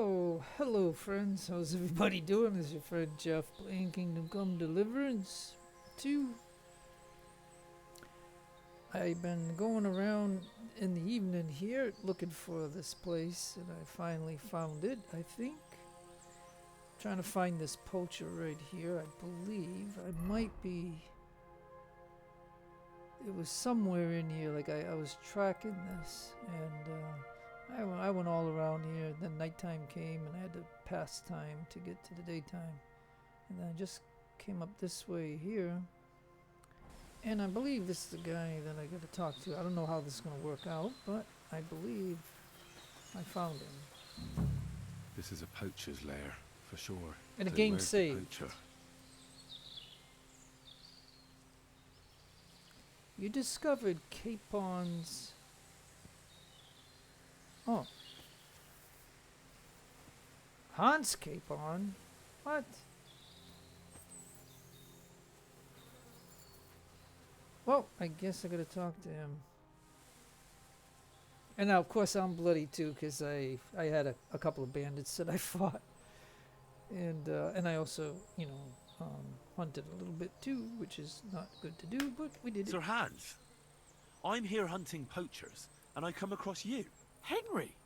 Oh, hello friends. How's everybody doing? This is your friend Jeff playing Kingdom Come Deliverance II. I've been going around in the evening here looking for this place and I finally found it, I think. Trying to find this poacher right here, I believe. I might be... It was somewhere in here, like I was tracking this and I went all around here, then nighttime came and I had to pass time to get to the daytime. And then I just came up this way here. And I believe this is the guy that I got to talk to. I don't know how this is going to work out, but I believe I found him. This is a poacher's lair, for sure. And a So game where's the saved. poacher? You discovered Capon's... Oh. Hans Capon? What? Well, I guess I gotta talk to him. And now, of course, I'm bloody too, because I had a couple of bandits that I fought. And I also, you know, hunted a little bit too, which is not good to do, but we did it. Sir Hans, I'm here hunting poachers, and I come across you. Henry!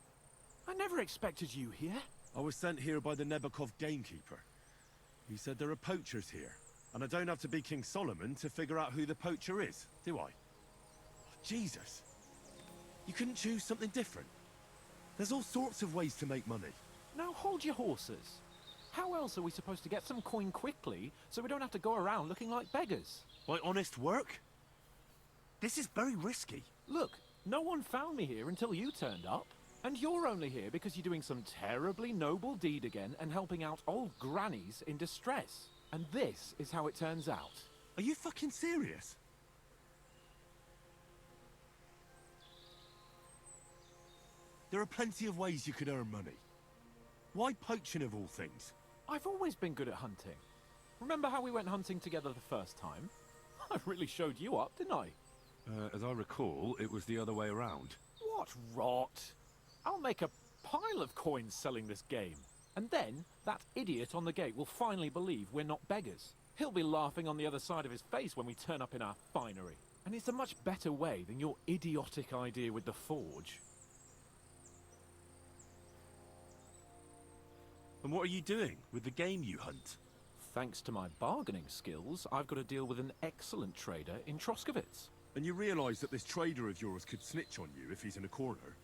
I never expected you here. I was sent here by the Nebakov Gamekeeper. He said there are poachers here, and I don't have to be King Solomon to figure out who the poacher is, do I? Oh, Jesus! You couldn't choose something different? There's all sorts of ways to make money. Now hold your horses. How else are we supposed to get some coin quickly so we don't have to go around looking like beggars? By honest work? This is very risky. Look, no one found me here until you turned up. And you're only here because you're doing some terribly noble deed again and helping out old grannies in distress. And this is how it turns out. Are you fucking serious? There are plenty of ways you could earn money. Why poaching of all things? I've always been good at hunting. Remember how we went hunting together the first time? I really showed you up, didn't I? As I recall, it was the other way around. What rot! I'll make a pile of coins selling this game. And then, that idiot on the gate will finally believe we're not beggars. He'll be laughing on the other side of his face when we turn up in our finery. And it's a much better way than your idiotic idea with the forge. And what are you doing with the game you hunt? Thanks to my bargaining skills, I've got to deal with an excellent trader in Troskowitz. And you realise that this trader of yours could snitch on you if he's in a corner?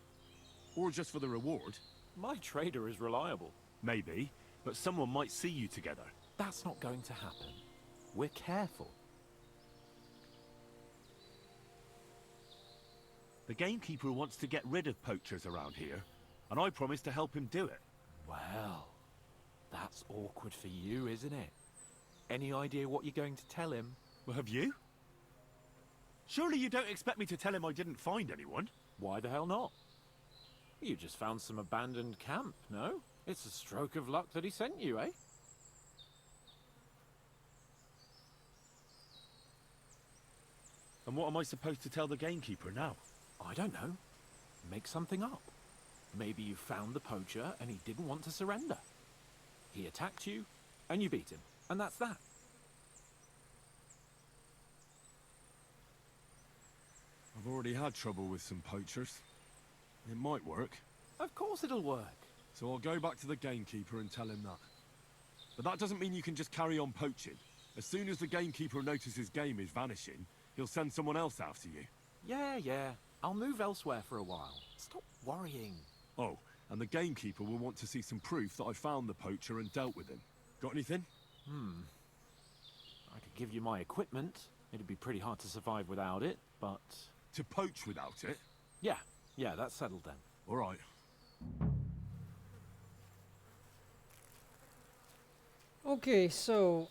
Or just for the reward? My trader is reliable. Maybe, but someone might see you together. That's not going to happen. We're careful. The Gamekeeper wants to get rid of poachers around here, and I promise to help him do it. Well, that's awkward for you, isn't it? Any idea what you're going to tell him? Well, have you? Surely you don't expect me to tell him I didn't find anyone? Why the hell not? You just found some abandoned camp, no? It's a stroke of luck that he sent you, eh? And what am I supposed to tell the Gamekeeper now? I don't know. Make something up. Maybe you found the poacher and he didn't want to surrender. He attacked you, and you beat him. And that's that. I've already had trouble with some poachers. It might work. Of course it'll work. So I'll go back to the Gamekeeper and tell him that. But that doesn't mean you can just carry on poaching. As soon as the Gamekeeper notices game is vanishing, he'll send someone else after you. Yeah. I'll move elsewhere for a while. Stop worrying. Oh, and the Gamekeeper will want to see some proof that I found the poacher and dealt with him. Got anything? I could give you my equipment. It'd be pretty hard to survive without it, but... To poach without it? Yeah, that's settled then. All right. Okay, so,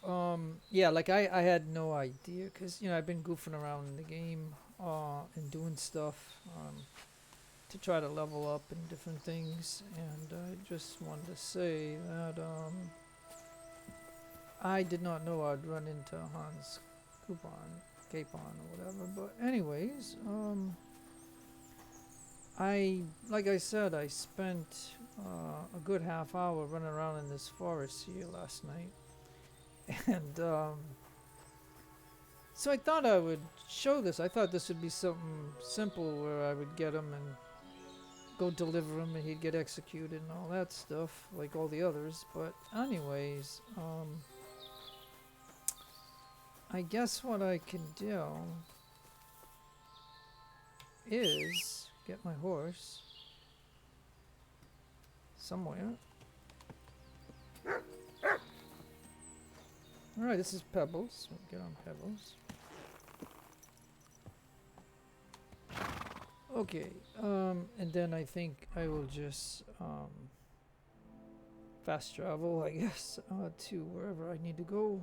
yeah, like I had no idea, because, you know, I've been goofing around in the game, and doing stuff, to try to level up and different things, and I just wanted to say that, I did not know I'd run into Hans Capon or whatever, but anyways, like I said, I spent a good half hour running around in this forest here last night. And so I thought I would show this. I thought this would be something simple where I would get him and go deliver him and he'd get executed and all that stuff like all the others. But anyways, I guess what I can do is get my horse somewhere. Alright, this is Pebbles. We'll get on Pebbles. Okay, and then I think I will just fast travel, I guess, to wherever I need to go.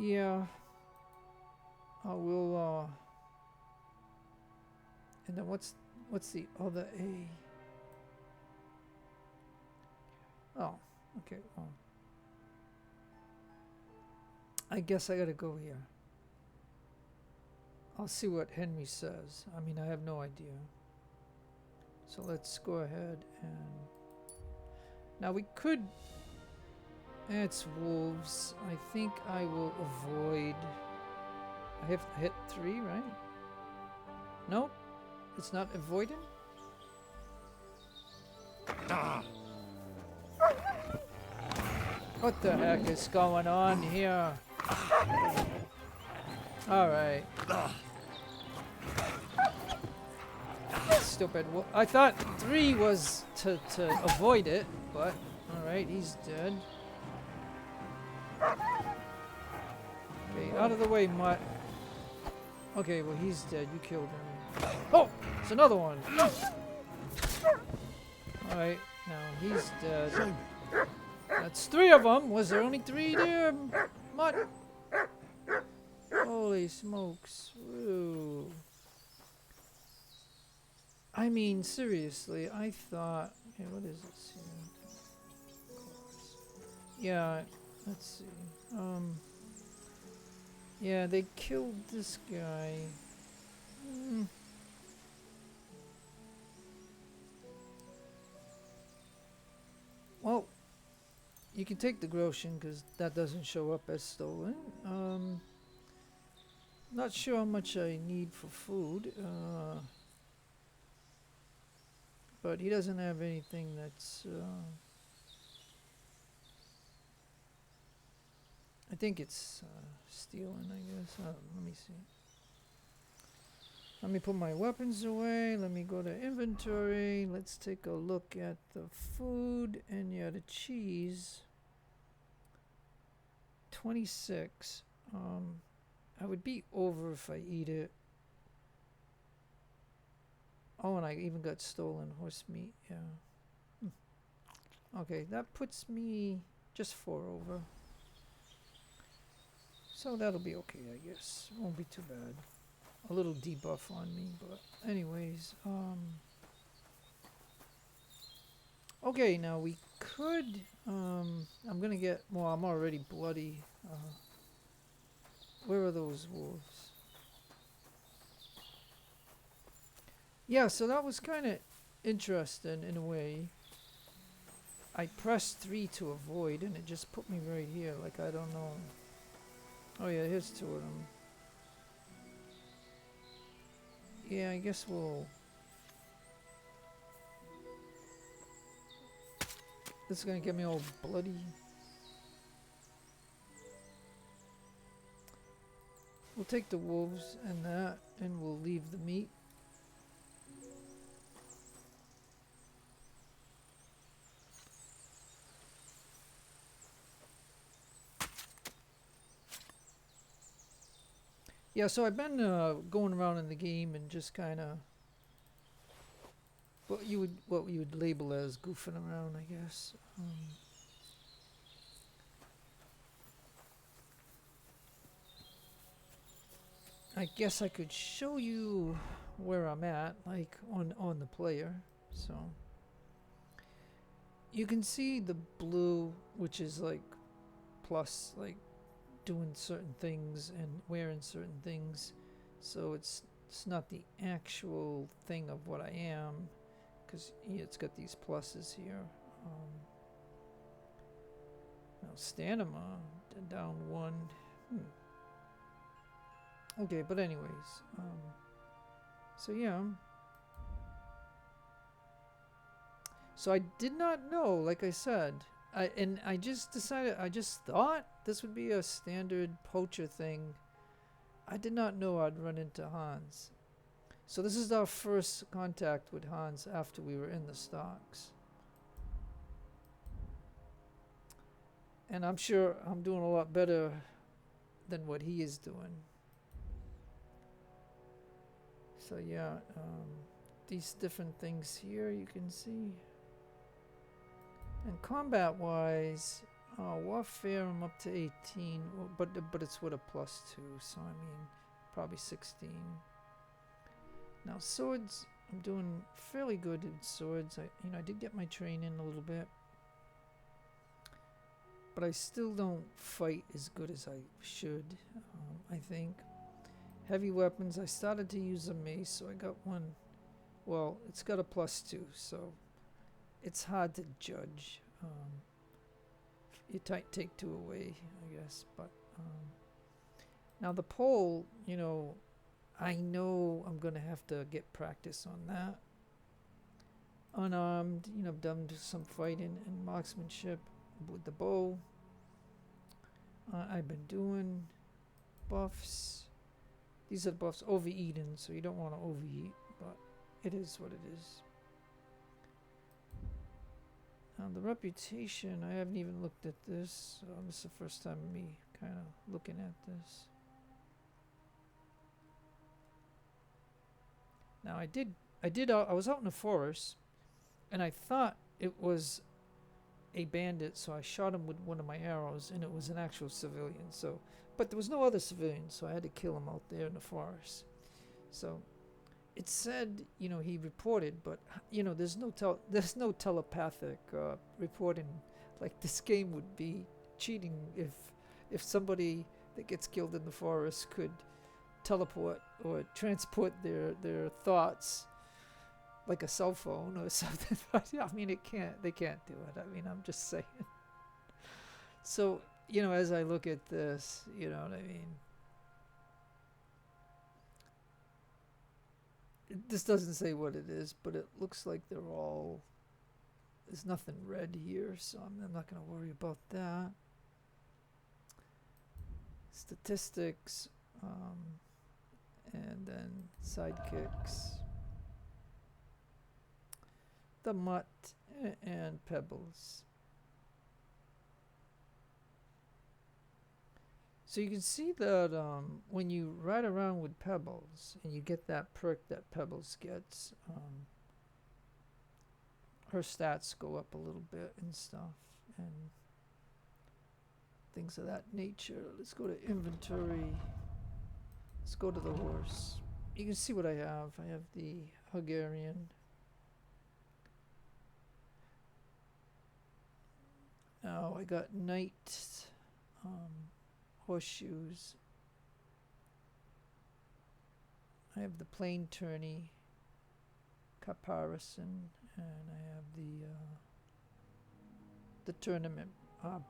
Yeah, I will, and then what's the other A? Oh, okay, well, I guess I gotta go here. I'll see what Henry says. I mean, I have no idea. So let's go ahead and... Now we could... It's wolves. I think I will avoid... I have to hit 3, right? Nope. It's not avoiding? Ah! What the heck is going on here? Alright. Stupid. I thought 3 was to avoid it, but alright, he's dead. Okay, out of the way, Mutt. Okay, well, he's dead. You killed him. Oh! It's another one! Alright, now he's dead. That's 3 of them. Was there only 3 there, Mutt? Holy smokes. Woo. I mean, seriously, I thought... Okay, what is this here? Yeah, let's see. Yeah, they killed this guy. Well, you can take the Groshen because that doesn't show up as stolen. Not sure how much I need for food. But he doesn't have anything that's... I think it's stealing, I guess. Let me see. Let me put my weapons away. Let me go to inventory. Let's take a look at the food. And yeah, the cheese. 26. I would be over if I eat it. Oh, and I even got stolen horse meat. Yeah. Okay, that puts me just 4 over. So that'll be okay, I guess. Won't be too bad. A little debuff on me, but anyways, okay, now we could, I'm gonna get, well, I'm already bloody. Where are those wolves? Yeah, so that was kind of interesting in a way. I pressed 3 to avoid, and it just put me right here, like I don't know. Oh yeah, here's 2 of them. Yeah, I guess we'll... This is gonna get me all bloody. We'll take the wolves and that, and we'll leave the meat. Yeah, so I've been going around in the game and just kind of what you would label as goofing around, I guess. I guess I could show you where I'm at, like on the player. So you can see the blue which is like plus like doing certain things and wearing certain things. So it's not the actual thing of what I am, because it's got these pluses here. Now stamina down 1. Okay, but anyways, so yeah. So I did not know, like I said, I just thought this would be a standard poacher thing. I did not know I'd run into Hans. So this is our first contact with Hans after we were in the stocks. And I'm sure I'm doing a lot better than what he is doing. So yeah, these different things here you can see. And combat-wise, warfare I'm up to 18, but it's with a +2, so I mean probably 16. Now swords, I'm doing fairly good in swords. I did get my training a little bit, but I still don't fight as good as I should. I think heavy weapons, I started to use a mace, so I got one. Well, it's got a +2, so it's hard to judge. You take 2 away, I guess. But now the pole, I know I'm gonna have to get practice on that. Unarmed, I've done some fighting and marksmanship with the bow. I've been doing buffs. These are buffs. Overeating, so you don't want to overeat, but it is what it is. The reputation, I haven't even looked at this. This is the first time me kind of looking at this. Now I was out in the forest, and I thought it was a bandit, so I shot him with one of my arrows, and it was an actual civilian. So, but there was no other civilians, so I had to kill him out there in the forest. So it said, he reported, but there's no telepathic reporting. Like, this game would be cheating if somebody that gets killed in the forest could teleport or transport their thoughts like a cell phone or something. But I mean, they can't do it. I mean, I'm just saying. So, as I look at this, you know what I mean? This doesn't say what it is, but it looks like there's nothing red here, so I'm not going to worry about that. Statistics, and then sidekicks. The mutt and Pebbles. So you can see that when you ride around with Pebbles and you get that perk that Pebbles gets, her stats go up a little bit and stuff and things of that nature. Let's go to inventory. Let's go to the horse. You can see what I have. I have the Hungarian. Now I got knight. Horseshoes. I have the plain tourney, caparison, and I have the tournament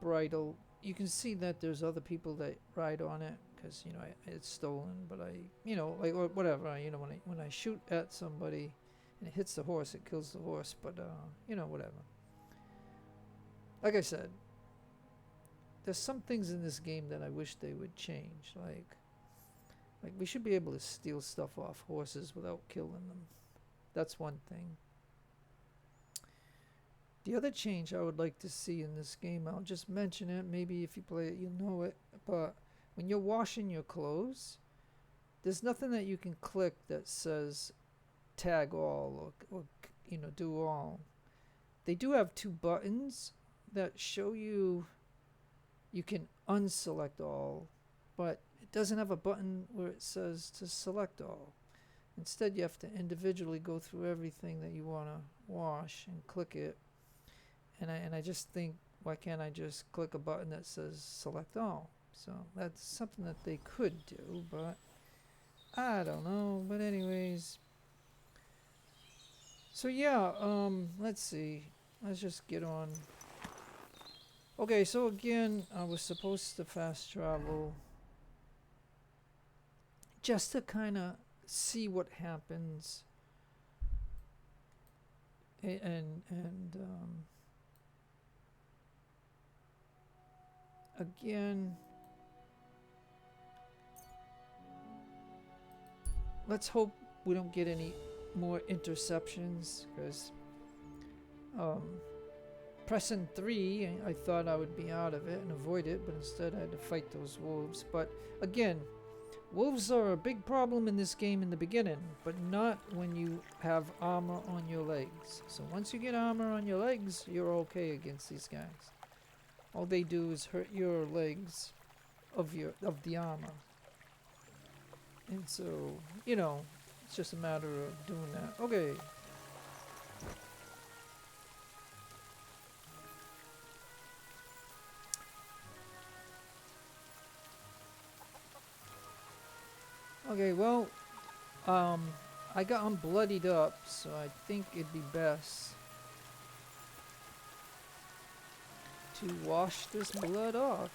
bridle. You can see that there's other people that ride on it because it's stolen. But like whatever. When I shoot at somebody and it hits the horse, it kills the horse. But whatever. Like I said, there's some things in this game that I wish they would change. Like we should be able to steal stuff off horses without killing them. That's one thing. The other change I would like to see in this game, I'll just mention it. Maybe if you play it, you'll know it. But when you're washing your clothes, there's nothing that you can click that says tag all or do all. They do have 2 buttons that show you can unselect all, but it doesn't have a button where it says to select all. Instead, you have to individually go through everything that you want to wash and click it. And I just think why can't I just click a button that says select all? So that's something that they could do, but I don't know. But anyways, so yeah, let's see. Let's just get on. Okay, so again, I was supposed to fast travel just to kind of see what happens, and again, let's hope we don't get any more interceptions, because pressing 3, I thought I would be out of it and avoid it, but instead I had to fight those wolves. But again, wolves are a big problem in this game in the beginning, but not when you have armor on your legs. So once you get armor on your legs, you're okay against these guys. All they do is hurt your legs of the armor. And so, you know, it's just a matter of doing that. Okay. Okay, well, I'm bloodied up, so I think it'd be best to wash this blood off.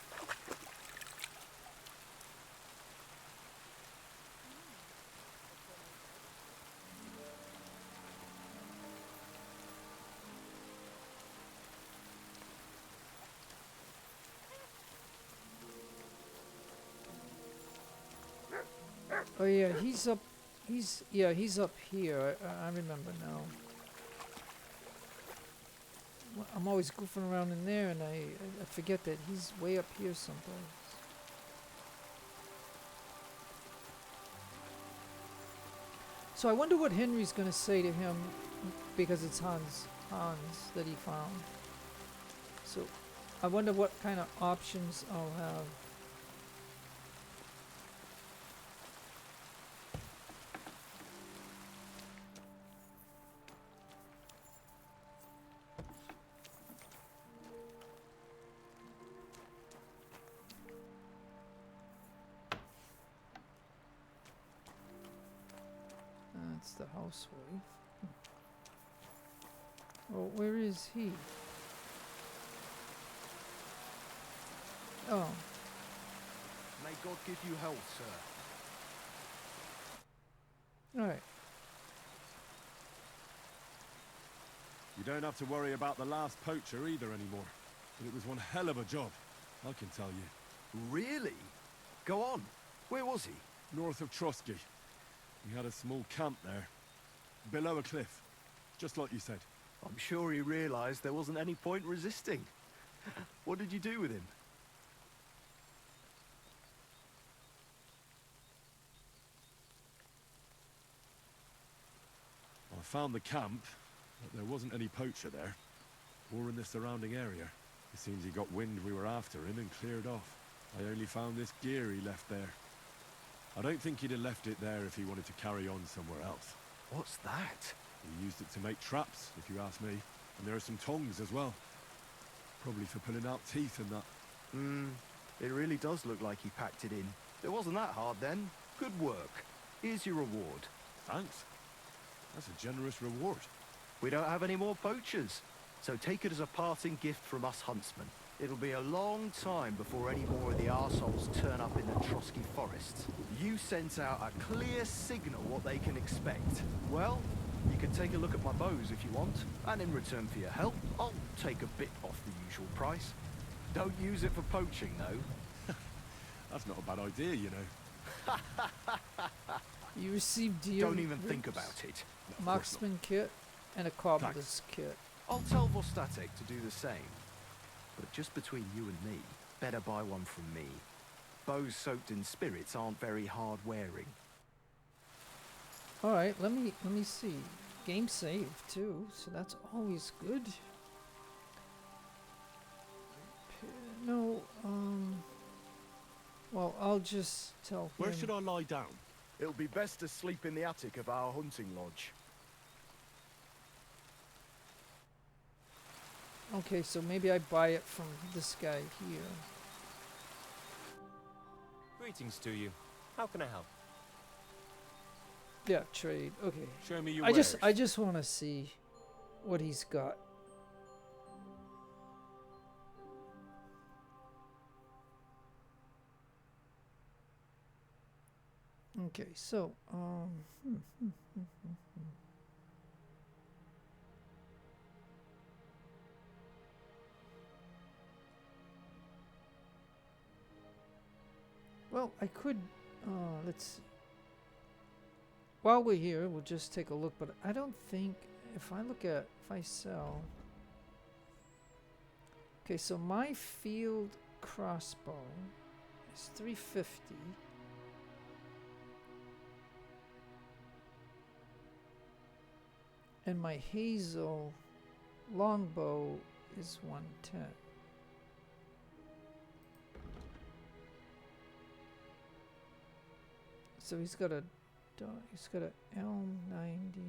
Oh yeah, he's up here. I remember now. I'm always goofing around in there, and I forget that he's way up here someplace. So I wonder what Henry's gonna say to him, because it's Hans that he found. So I wonder what kind of options I'll have. That's the housewife. Oh, where is he? Oh. May God give you health, sir. Alright. You don't have to worry about the last poacher either anymore. But it was one hell of a job, I can tell you. Really? Go on. Where was he? North of Troskowitz. We had a small camp there. Below a cliff. Just like you said. I'm sure he realized there wasn't any point resisting. What did you do with him? I found the camp, but there wasn't any poacher there. Or in the surrounding area. It seems he got wind we were after him and cleared off. I only found this gear he left there. I don't think he'd have left it there if he wanted to carry on somewhere else. What's that? He used it to make traps, if you ask me. And there are some tongs as well. Probably for pulling out teeth and that. It really does look like he packed it in. It wasn't that hard then. Good work. Here's your reward. Thanks. That's a generous reward. We don't have any more poachers, so take it as a parting gift from us huntsmen. It'll be a long time before any more of the arseholes turn up in the Troskowitz forests. You sent out a clear signal what they can expect. Well, you can take a look at my bows if you want, and in return for your help, I'll take a bit off the usual price. Don't use it for poaching, though. That's not a bad idea, you know. You received deer Don't even think ribs, about it. marksman kit, and a cobbler's kit. I'll tell Vostatek to do the same. But just between you and me, better buy one from me. Bows soaked in spirits aren't very hard wearing. Alright, let me see. Game saved too, so that's always good. No, well, I'll just tell him. Where should I lie down? It'll be best to sleep in the attic of our hunting lodge. Okay, so maybe I buy it from this guy here. Greetings to you. How can I help? Yeah, trade. Okay. Show me your I wares. just want to see what he's got. Okay, so well, I could let's see. While we're here, we'll just take a look, but I don't think if I sell. Okay, so my field crossbow is 350. And my hazel longbow is 110. So he's got a elm 90.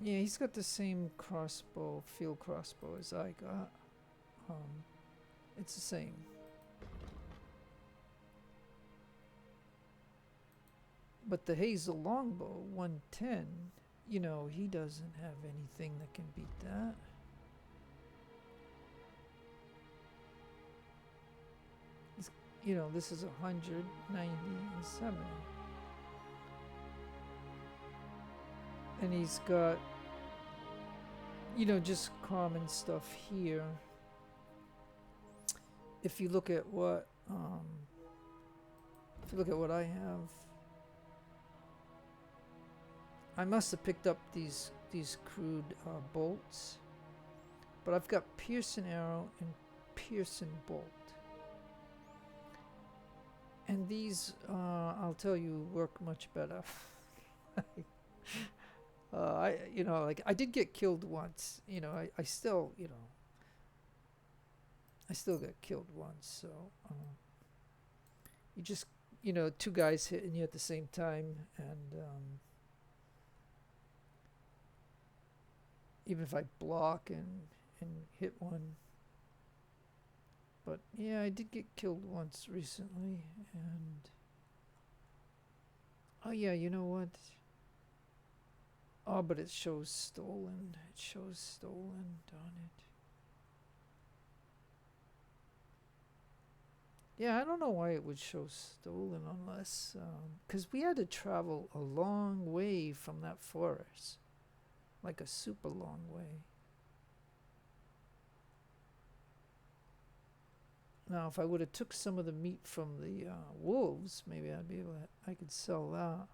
Yeah, he's got the same crossbow, field crossbow as I got. It's the same. But the hazel longbow 110, you know, he doesn't have anything that can beat that. You know, this is 100, 90, and 70. And he's got, you know, just common stuff here. If you look at what, I have, I must have picked up these crude bolts, but I've got Pearson arrow and Pearson bolt. And these, I'll tell you, work much better. You know, like I did get killed once. You know, I still, you know, I still got killed once. So, you just, you know, two guys hitting you at the same time, and even if I block and hit one. But yeah, I did get killed once recently, and oh yeah, you know what? Oh, but it shows stolen. It shows stolen, darn it. Yeah, I don't know why it would show stolen unless, because we had to travel a long way from that forest, like a super long way. Now, if I would have took some of the meat from the wolves, maybe I'd be able to, I could sell that.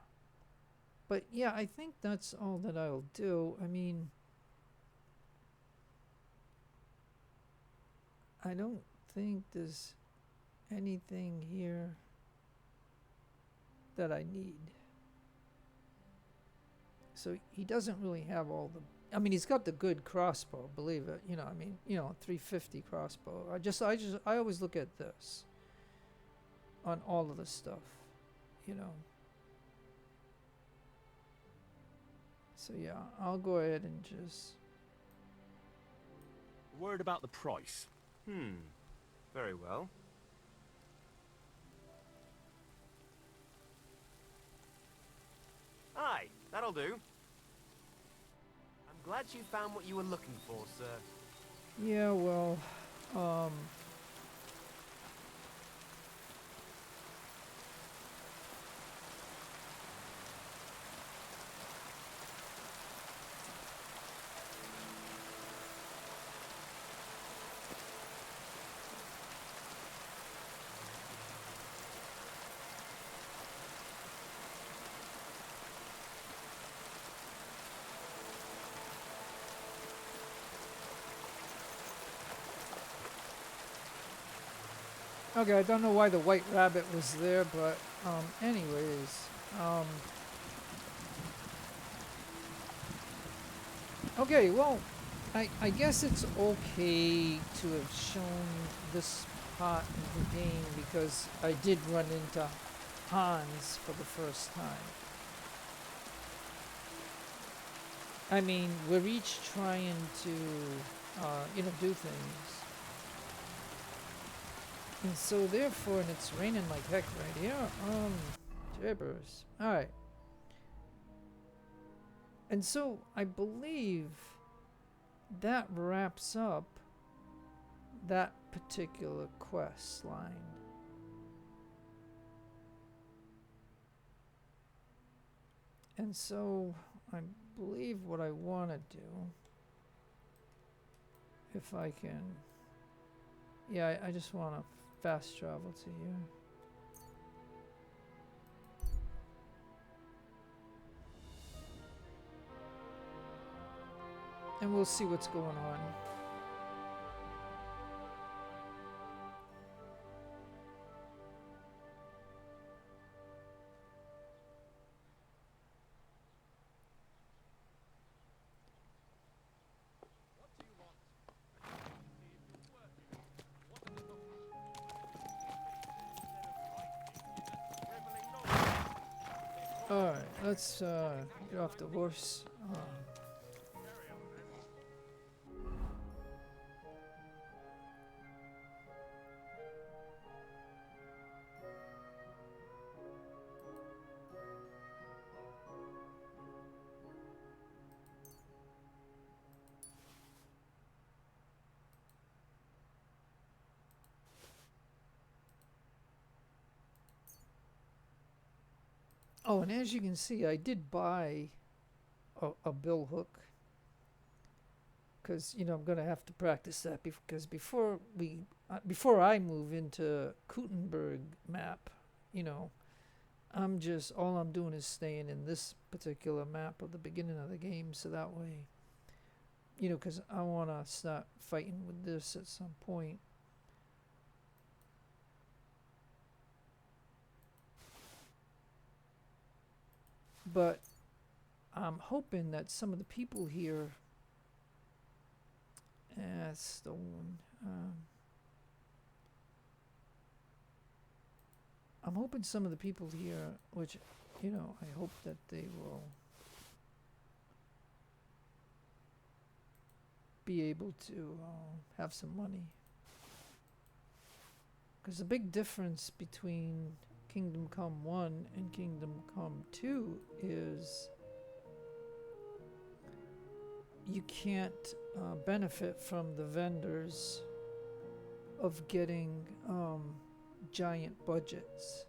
But yeah, I think that's all that I'll do. I mean, I don't think there's anything here that I need. So he doesn't really have all the, I mean, he's got the good crossbow, believe it. You know, I mean, you know, 350 crossbow. I always look at this on all of the stuff, you know. So yeah, I'll go ahead and just. Word about the price. Very well. Aye, that'll do. I'm glad you found what you were looking for, sir. Yeah, well, okay, I don't know why the white rabbit was there, but anyways, okay, well, I guess it's okay to have shown this part of the game because I did run into Hans for the first time. I mean, we're each trying to, do things. And so therefore, and it's raining like heck right here. Jibbers. Alright. And so I believe that wraps up that particular quest line. And so I believe what I want to do, if I can, yeah, I just want to fast travel to here. And we'll see what's going on. Alright, let's get off the horse. Oh, and as you can see, I did buy a bill hook. Because, I'm going to have to practice that. Because before I move into Kutenberg map, all I'm doing is staying in this particular map at the beginning of the game. So that way, because I want to start fighting with this at some point. But I'm hoping that some of the people here, stone. I'm hoping some of the people here, which, I hope that they will be able to have some money. Because the big difference between Kingdom Come 1 and Kingdom Come 2 is you can't benefit from the vendors of getting giant budgets.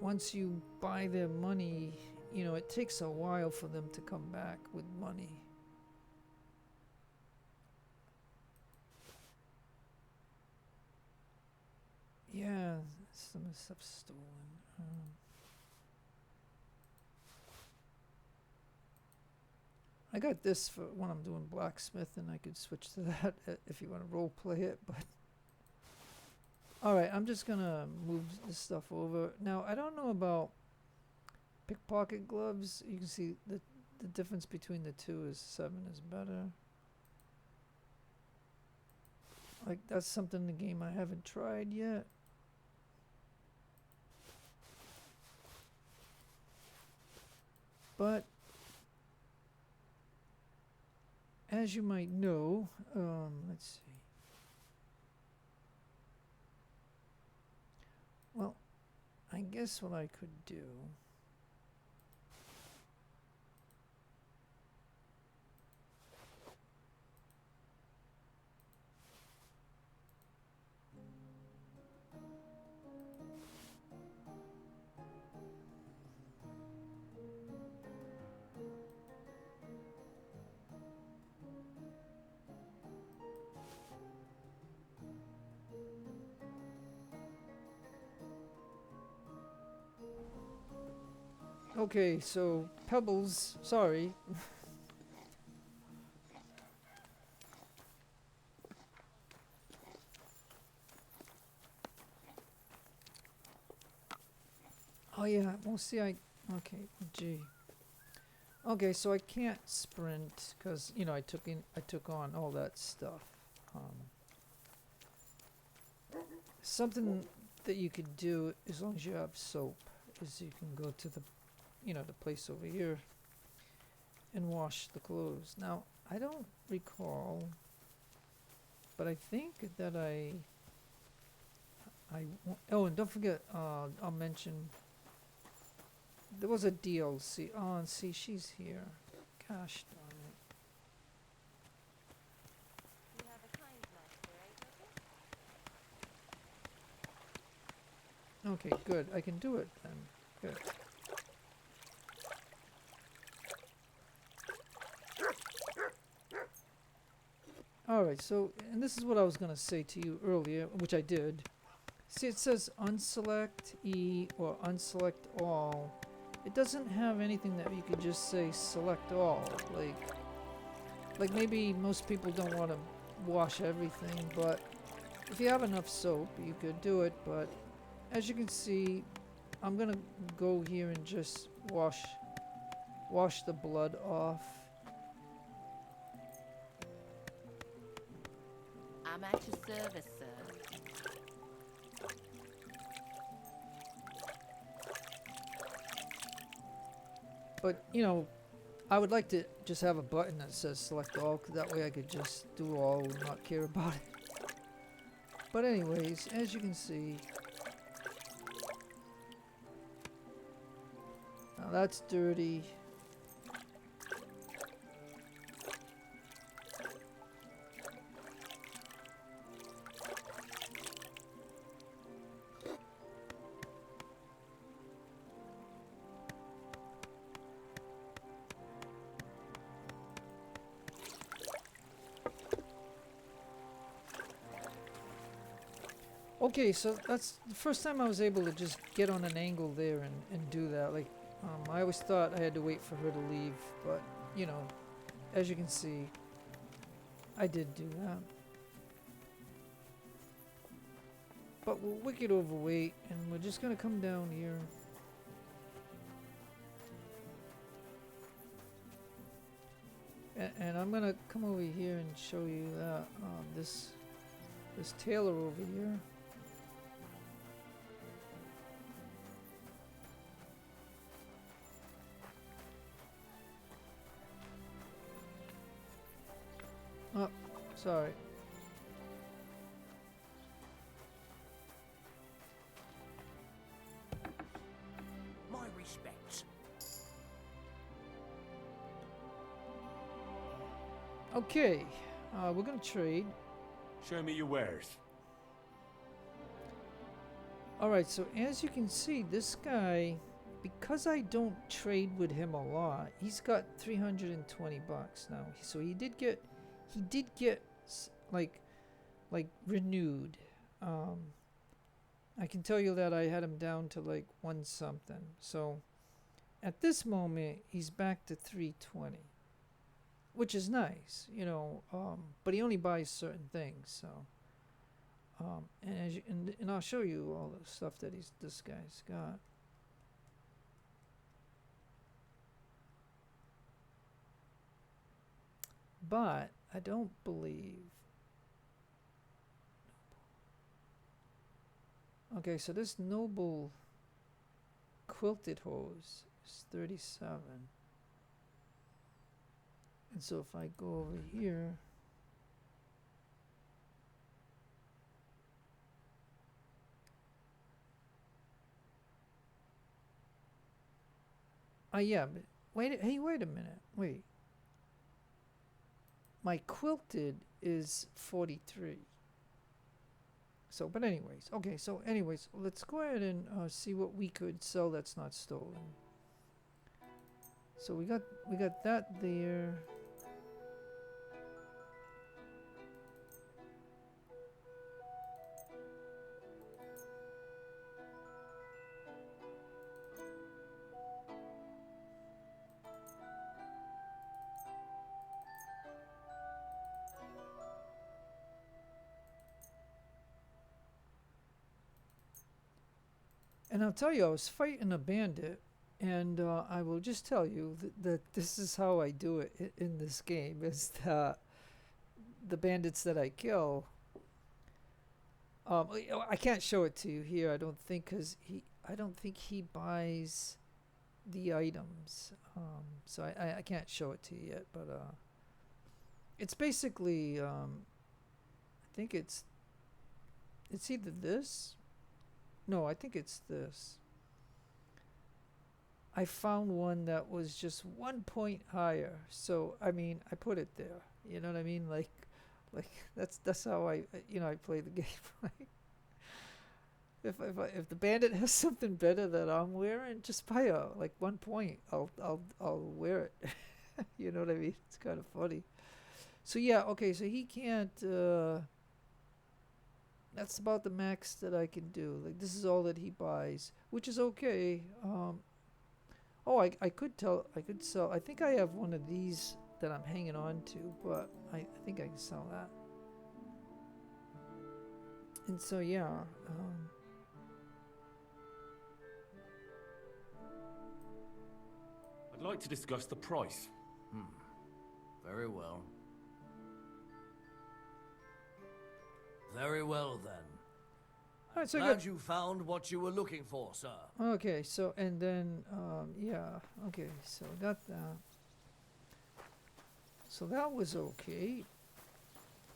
Once you buy their money, it takes a while for them to come back with money. Yeah, some of the stuff's stolen. I got this for when I'm doing blacksmith, and I could switch to that if you want to role play it. But all right, I'm just gonna move this stuff over. Now I don't know about pickpocket gloves. You can see the difference between the two is 7 is better. Like that's something in the game I haven't tried yet. But as you might know, let's see. Well, I guess what I could do. Okay, so Pebbles, sorry. Oh yeah, well see okay, G. Okay, so I can't sprint because I took on all that stuff. Something that you could do as long as you have soap is you can go to the, the place over here and wash the clothes. Now, I don't recall, but I think that oh, and don't forget, I'll mention, there was a DLC. Oh, and see, she's here. Gosh darn it. You have a kind master, eh, Okay, good. I can do it then. Good. Alright, so, and this is what I was going to say to you earlier, which I did. See, it says unselect E or unselect all. It doesn't have anything that you could just say select all. Like maybe most people don't want to wash everything, but if you have enough soap, you could do it. But as you can see, I'm going to go here and just wash the blood off. I'm at your service, sir. But, I would like to just have a button that says select all, 'cause that way I could just do all and not care about it. But anyways, as you can see, now that's dirty. Okay, so that's the first time I was able to just get on an angle there and do that. Like, I always thought I had to wait for her to leave, but, as you can see, I did do that. But we're wicked overweight, and we're just gonna come down here. And I'm gonna come over here and show you that, this Tailor over here. Oh, sorry. My respects. Okay, we're gonna trade. Show me your wares. Alright, so as you can see, this guy, because I don't trade with him a lot, he's got 320 bucks now. So he did get like renewed. I can tell you that I had him down to like 1 something. So at this moment, he's back to 320, which is nice, but he only buys certain things, so. And I'll show you all the stuff that this guy's got. But I don't believe. Okay, so this noble quilted hose is 37. And so if I go over here, yeah, but wait a minute. Wait. My quilted is 43. So, but anyways, okay, so anyways, let's go ahead and see what we could sell that's not stolen. So we got that there. And I'll tell you, I was fighting a bandit, and I will just tell you that this is how I do it in this game, is that the bandits that I kill, I can't show it to you here. I don't think, cause I don't think he buys the items. So I can't show it to you yet. But it's basically I think it's either this. No, I think it's this. I found one that was just 1 point higher. So I mean, I put it there. You know what I mean? Like that's how I play the game. Like, if the bandit has something better that I'm wearing, just buy 1 point. I'll wear it. You know what I mean? It's kind of funny. So yeah, okay. So he can't. That's about the max that I can do. Like, this is all that he buys, which is okay. I could sell. I think I have one of these that I'm hanging on to, but I think I can sell that. And so yeah, I'd like to discuss the price. Very well. Very well then. all right, so I Glad got, you found what you were looking for, sir. okay. So and then yeah, okay. So I got that. So that was okay.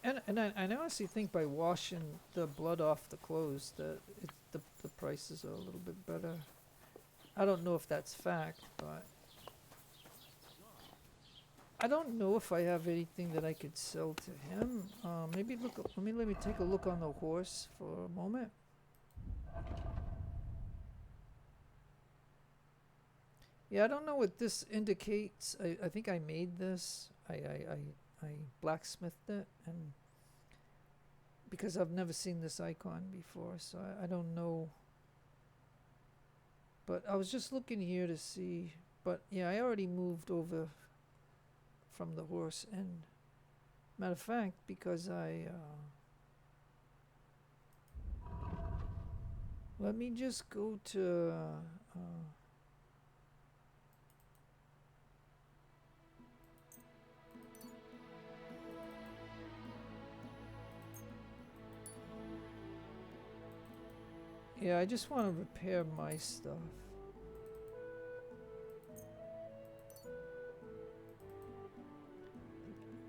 And I honestly think by washing the blood off the clothes that the prices are a little bit better. I don't know if that's fact, but I don't know if I have anything that I could sell to him. Maybe let me take a look on the horse for a moment. Yeah, I don't know what this indicates. I think I made this. I blacksmithed it, and because I've never seen this icon before, so I don't know. But I was just looking here to see. But yeah, I already moved over from the horse, and matter of fact, because let me just go to yeah, I just want to repair my stuff.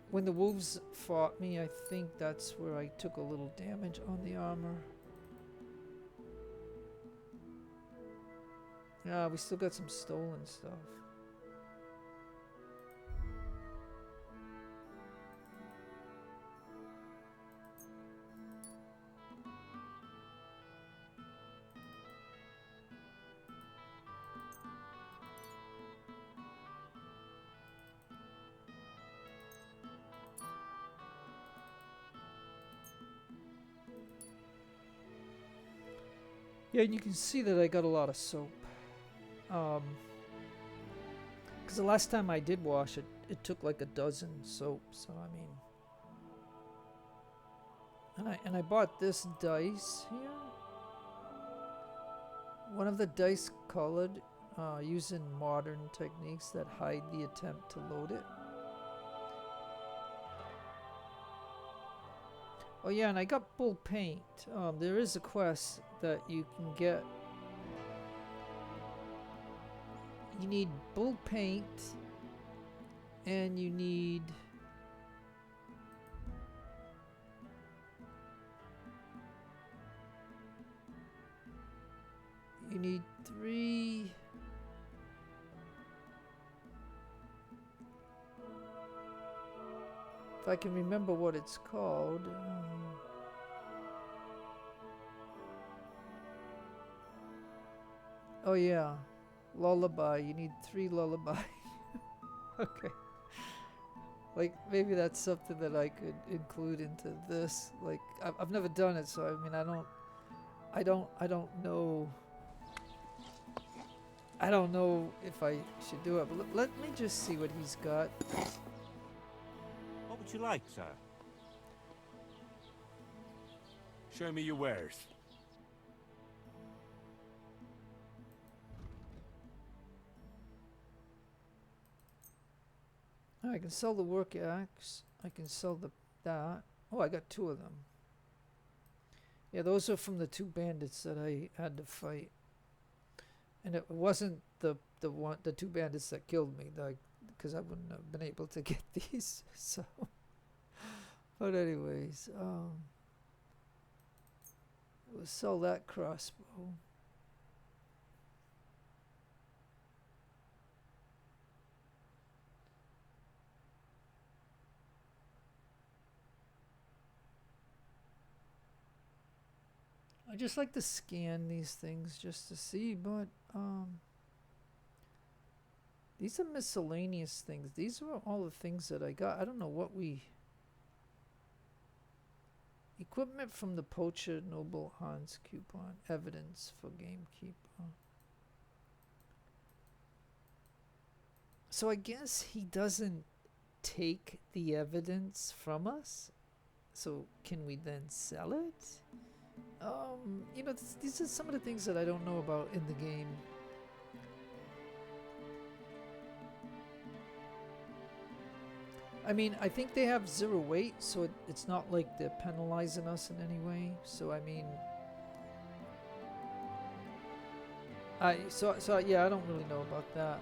When the wolves fought me, I think that's where I took a little damage on the armor. Yeah, we still got some stolen stuff. Yeah, and you can see that I got a lot of soap. Because the last time I did wash it, it took like a dozen soaps. So I mean, and I bought this dice here. One of the dice colored, using modern techniques that hide the attempt to load it. Oh yeah, and I got bull paint. There is a quest that you can get. You need bull paint, and you need three. If I can remember what it's called. Oh yeah, lullaby. You need 3 lullaby. Okay. Like maybe that's something that I could include into this. Like I've never done it, so I mean I don't know. I don't know if I should do it. But let me just see what he's got. What would you like, sir? Show me your wares. I can sell the work axe. I can sell that. Oh, I got 2 of them. Yeah, those are from the 2 bandits that I had to fight. And it wasn't the 2 bandits that killed me, because I wouldn't have been able to get these. So, but anyways, we'll sell that crossbow. I just like to scan these things just to see, but these are miscellaneous things. These are all the things that I got. I don't know what we... Equipment from the poacher, noble Hans coupon. Evidence for Gamekeeper. So I guess he doesn't take the evidence from us? So can we then sell it? You know, these are some of the things that I don't know about in the game. I mean, I think they have 0 weight, so it's not like they're penalizing us in any way. So I mean, so yeah, I don't really know about that.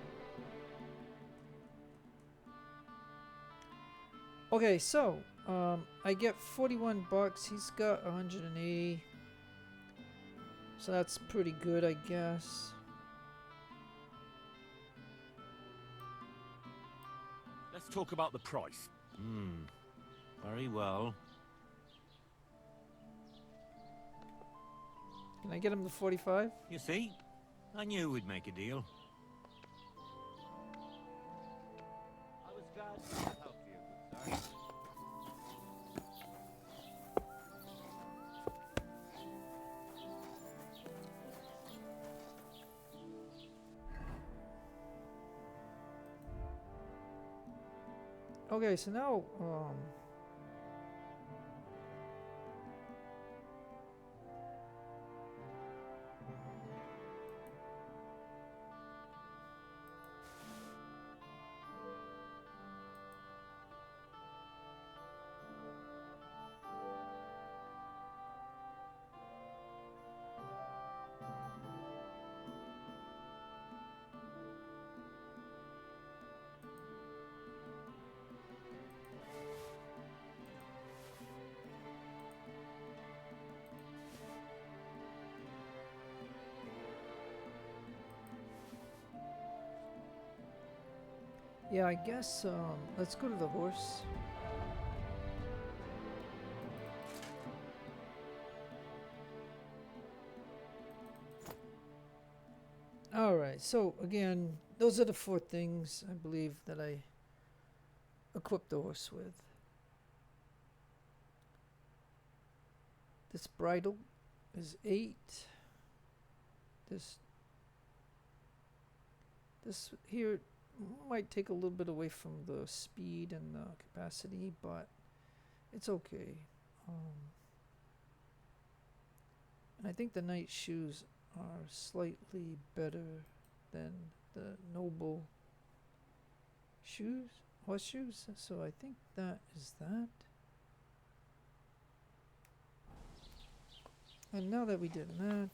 Okay, so I get 41 bucks. He's got 180. So that's pretty good, I guess. Let's talk about the price. Very well. Can I get him to 45? You see? I knew we'd make a deal. I was glad to help you, good sir. Okay, so now, yeah, I guess, let's go to the horse. Alright, so again, those are the 4 things I believe that I equipped the horse with. This bridle is 8. This here might take a little bit away from the speed and the capacity, but it's okay. And I think the knight shoes are slightly better than the noble shoes, horse shoes. So I think that is that. And now that we did that,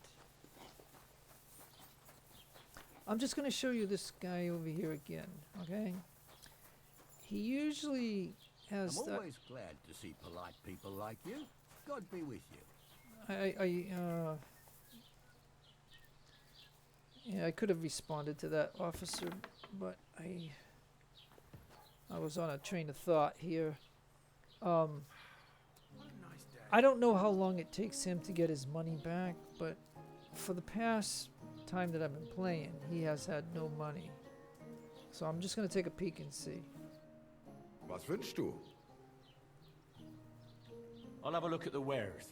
I'm just going to show you this guy over here again, okay? He usually has I'm always glad to see polite people like you. God be with you. Yeah, I could have responded to that officer, but I was on a train of thought here. I don't know how long it takes him to get his money back, but for the past time that I've been playing, he has had no money. So I'm just going to take a peek and see. Was wünschst du? I'll have a look at the wares.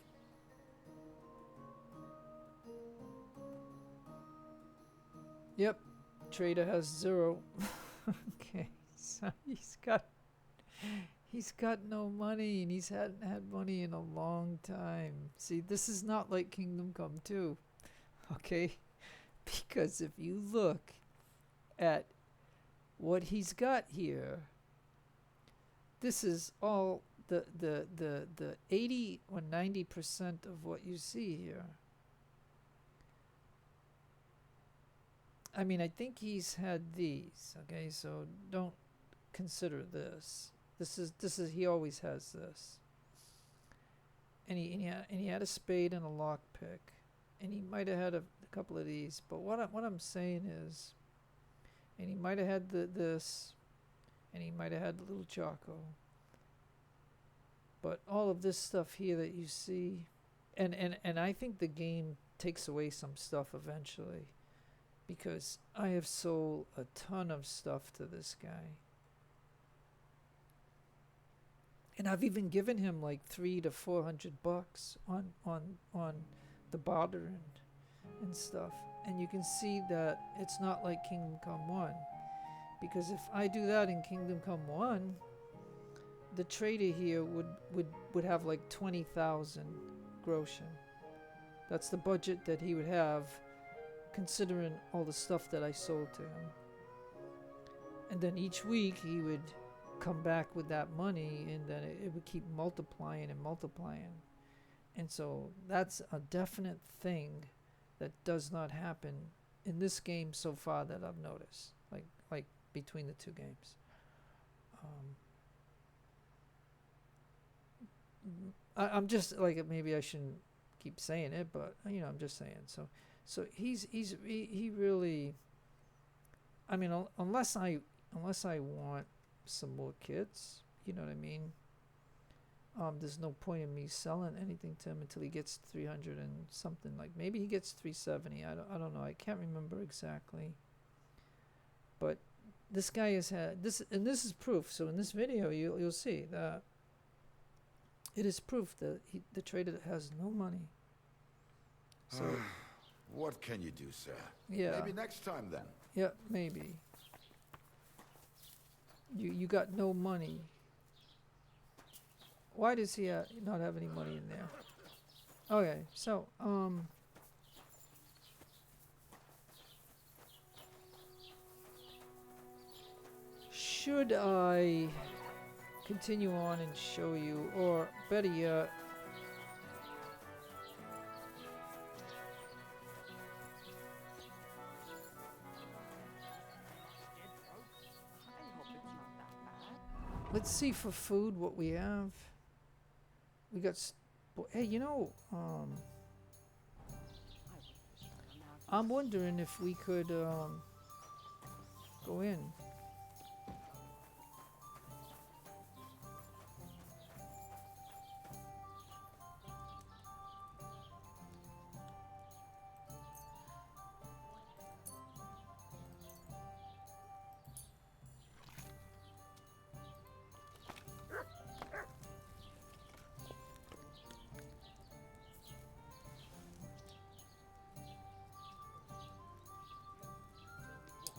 Yep, trader has 0. Okay, so he's got no money, and he's hadn't had money in a long time. See, this is not like Kingdom Come 2. Okay? Because if you look at what he's got here, this is all the 80 or 90% of what you see here, I mean, I think he's had these, okay, so don't consider this. This is he always has this. And he had a spade and a lockpick, and he might have had a couple of these. But what I'm saying is, and he might have had this, and he might have had the little Choco. But all of this stuff here that you see, and I think the game takes away some stuff eventually, because I have sold a ton of stuff to this guy. And I've even given him like $300 to $400 on the barter and stuff. And you can see that it's not like Kingdom Come 1. Because if I do that in Kingdom Come 1, the trader here would have like 20,000 groschen. That's the budget that he would have, considering all the stuff that I sold to him. And then each week he would come back with that money, and then it would keep multiplying and multiplying. And so that's a definite thing that does not happen in this game so far that I've noticed, like between the two games. I'm just like, maybe I shouldn't keep saying it, but you know, I'm just saying. So he really, I mean, unless I want some more kits, you know what I mean, there's no point in me selling anything to him until he gets 300 and something. Like maybe he gets 370. I don't know, I can't remember exactly. But this guy has had this, and this is proof. So in this video you'll see that it is proof that the trader has no money. So what can you do, sir? Yeah, Maybe next time then. yeah, maybe. You got no money. Why does he not have any money in there? Okay, so should I continue on and show you, or better yet, let's see for food what we have. We got, hey, you know, I'm wondering if we could go in.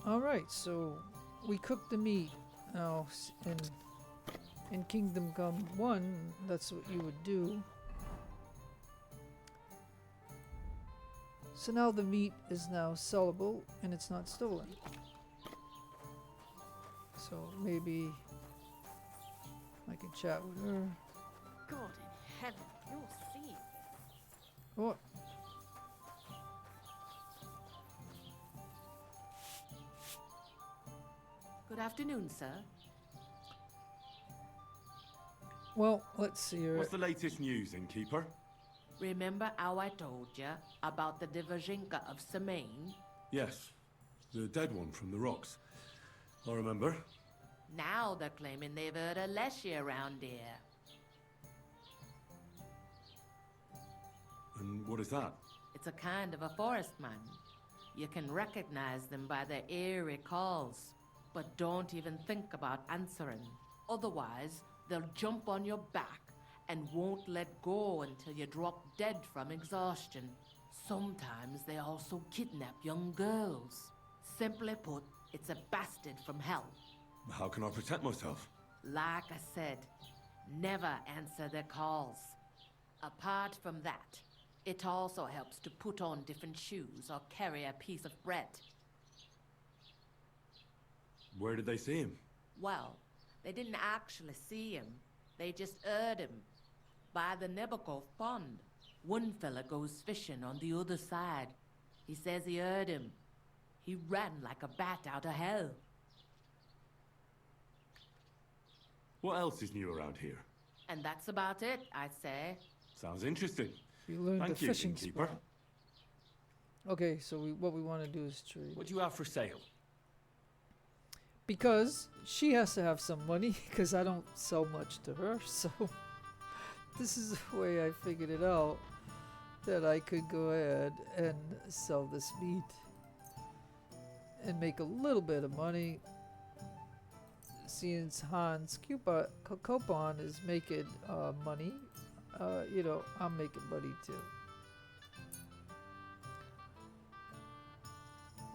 Alright, so we cooked the meat. Now, in Kingdom Come 1, that's what you would do. So now the meat is now sellable and it's not stolen. So maybe I can chat with her. God in heaven, you're seeing this. What? Good afternoon, sir. Well, let's see her. What's the latest news, Innkeeper? Remember how I told you about the Divazhinka of Semaine? Yes, the dead one from the rocks. I remember. Now they're claiming they've heard a leshy around here. And what is that? It's a kind of a forest man. You can recognize them by their eerie calls. But don't even think about answering. Otherwise, they'll jump on your back and won't let go until you drop dead from exhaustion. Sometimes they also kidnap young girls. Simply put, it's a bastard from hell. How can I protect myself? Like I said, never answer their calls. Apart from that, it also helps to put on different shoes or carry a piece of bread. Where did they see him? Well, they didn't actually see him. They just heard him. By the Nebakov pond. One fella goes fishing on the other side. He says he heard him. He ran like a bat out of hell. What else is new around here? And that's about it, I say. Sounds interesting. You learned Thank the you, fishing Innkeeper. spot. Okay, so what we want to do is trade. What do you have for sale? Because she has to have some money, because I don't sell much to her, so this is the way I figured it out, that I could go ahead and sell this meat and make a little bit of money. Since Hans Capon is making money, you know, I'm making money too.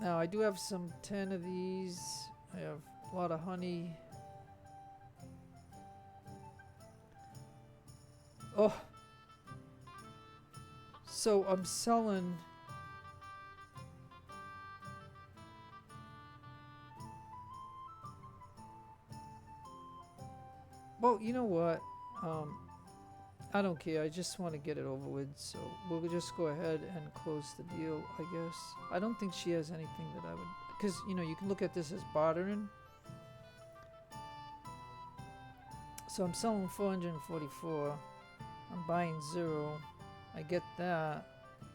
Now I do have some 10 of these. I have a lot of honey. Oh, so I'm selling. Well, you know what? I don't care. I just want to get it over with. So we'll just go ahead and close the deal, I guess. I don't think she has anything that I would... Because, you know, you can look at this as bartering. So I'm selling 444. I'm buying 0. I get that.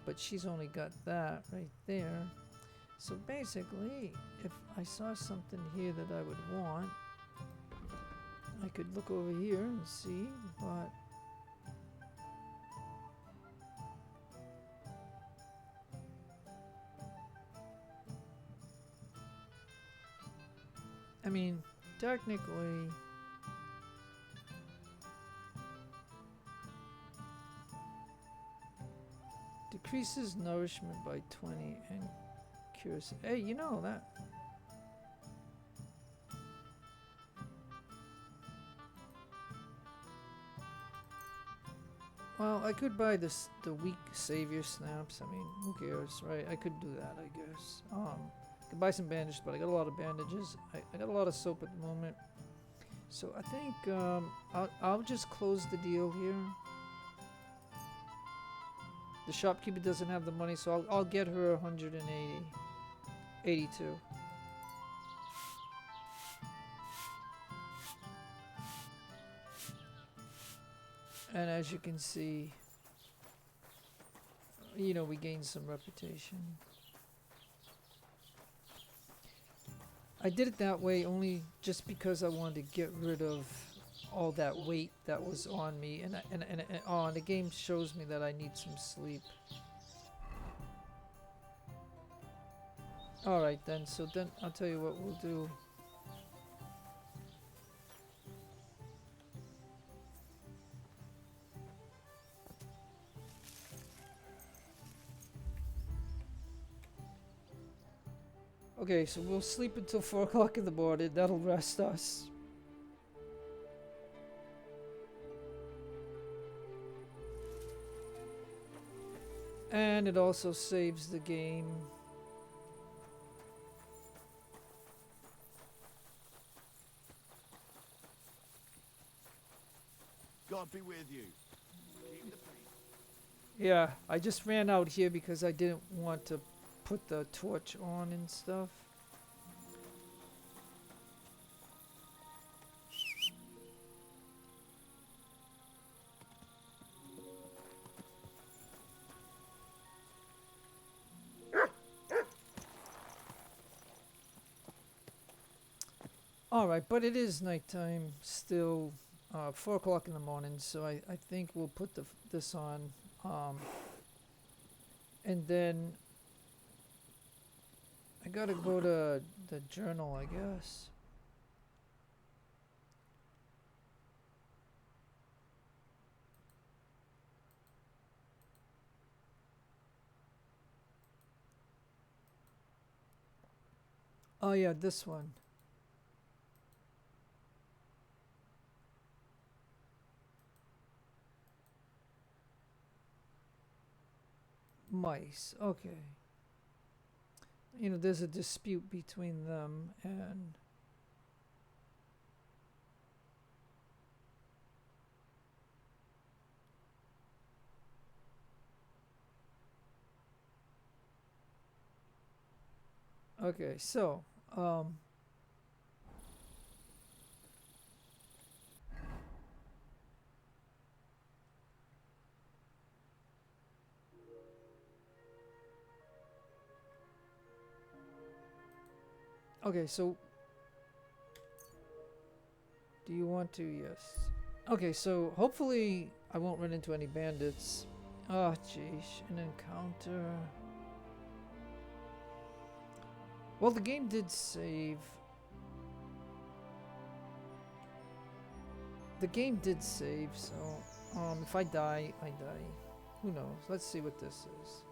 But she's only got that right there. So basically, if I saw something here that I would want, I could look over here and see, but I mean, technically decreases nourishment by 20 and cures. Hey, you know that. Well, I could buy the weak savior snaps. I mean, who cares, right? I could do that, I guess. I could buy some bandages, but I got a lot of bandages. I got a lot of soap at the moment. So I think I'll just close the deal here. The shopkeeper doesn't have the money, so I'll get her 180. 82. And as you can see, you know, we gained some reputation. I did it that way only just because I wanted to get rid of all that weight that was on me, and the game shows me that I need some sleep. Alright then, so then I'll tell you what we'll do. Okay, so we'll sleep until 4 o'clock in the morning. That'll rest us. And it also saves the game. God be with you. Yeah, I just ran out here because I didn't want to put the torch on and stuff. Alright, but it is nighttime still, 4 o'clock in the morning, so I think we'll put this on, and then I gotta go to the journal, I guess. Oh yeah, this one. Mice, okay. You know, there's a dispute between them, and Okay, so, okay, so do you want to? Yes. Okay, so hopefully I won't run into any bandits. Oh, jeez, an encounter. Well, the game did save. The game did save, so if I die, I die. Who knows? Let's see what this is.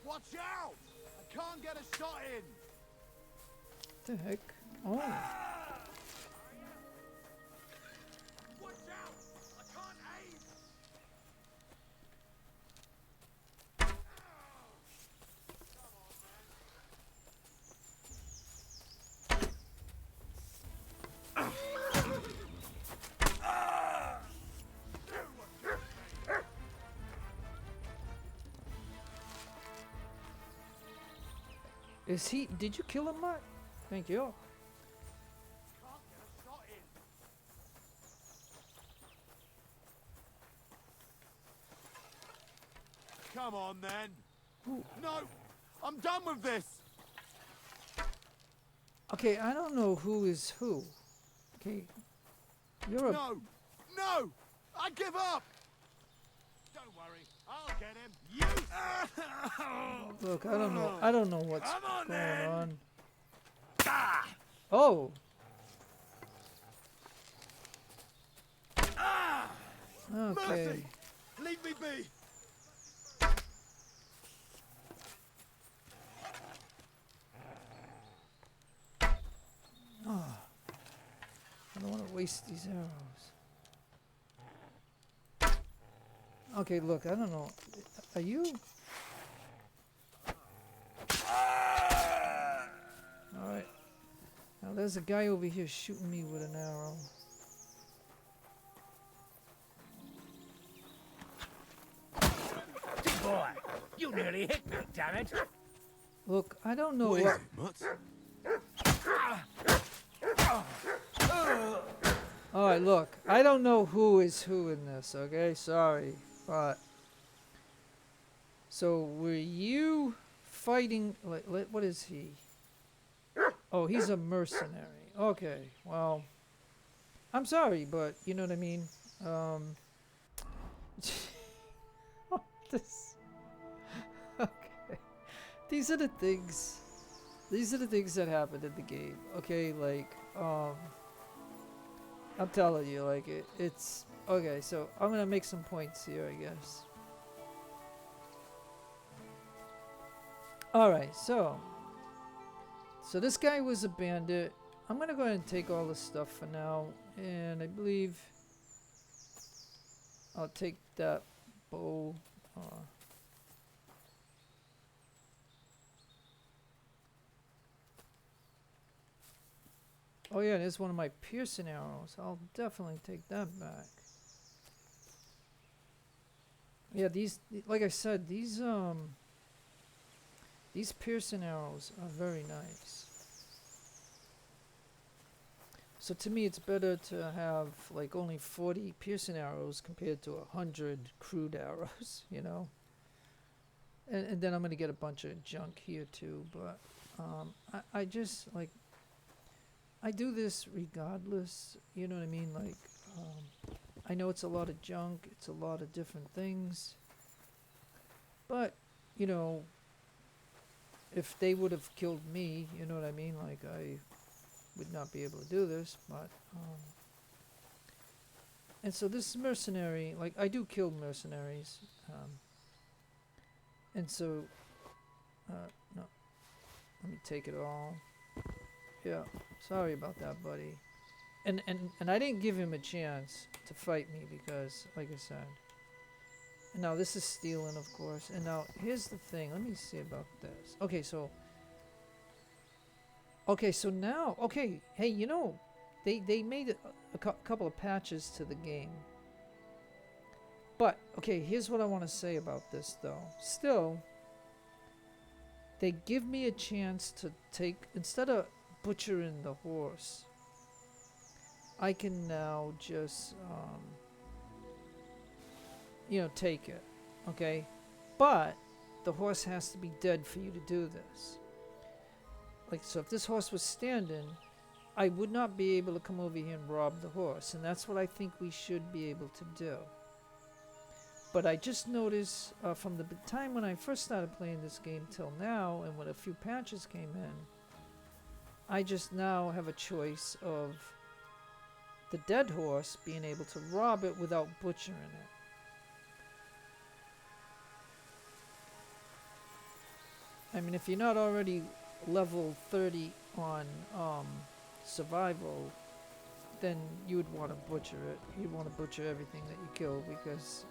Watch out! I can't get a shot in! The heck? Oh. Watch out! I can't aim! Is he? Did you kill him, Mark? Thank you. Can't get a shot in! Come on, then! Ooh. No! I'm done with this! Okay, I don't know who is who. Okay, you're a. No! No! I give up! Don't worry, I'll get him. You! Look, I don't know. I don't know what's Come on, going then. on. Oh. Okay. Mercy! Leave me be! Oh. I don't want to waste these arrows. Okay, look, I don't know. Are you? Alright. Now there's a guy over here shooting me with an arrow. Boy, you nearly hit me, damn it. Look, I don't know What is what. it, Mutz? Alright, look, I don't know who is who in this, okay? Sorry, but. So, were you fighting. What is he? Oh, he's a mercenary. Okay, well. I'm sorry, but you know what I mean? This. Okay. These are the things. These are the things that happened in the game. Okay, like, I'm telling you, like, it's... Okay, so I'm gonna make some points here, I guess. Alright, so this guy was a bandit. I'm gonna go ahead and take all this stuff for now, and I believe I'll take that bow. Oh yeah, there's one of my piercing arrows. I'll definitely take that back. Yeah, like I said, these piercing arrows are very nice. So to me, it's better to have like only 40 piercing arrows compared to 100 crude arrows, you know. And then I'm gonna get a bunch of junk here too. But I just like. I do this regardless, you know what I mean? Like, I know it's a lot of junk, it's a lot of different things, but, you know, if they would have killed me, you know what I mean? Like, I would not be able to do this, but, and so this mercenary, like, I do kill mercenaries, and so, no, let me take it all. Yeah, sorry about that, buddy. and I didn't give him a chance to fight me because, like I said. And now this is stealing, of course. And now here's the thing. Let me see about this. Okay, so. Okay, so now. Okay, hey, you know, they made a couple of patches to the game. But okay, here's what I want to say about this, though. Still, they give me a chance to take, instead of butchering the horse, I can now just, you know, take it, okay? But the horse has to be dead for you to do this. Like, so if this horse was standing, I would not be able to come over here and rob the horse, and that's what I think we should be able to do. But I just noticed from the time when I first started playing this game till now, and when a few patches came in, I just now have a choice of the dead horse being able to rob it without butchering it. I mean, if you're not already level 30 on survival, then you would want to butcher it. You'd want to butcher everything that you kill because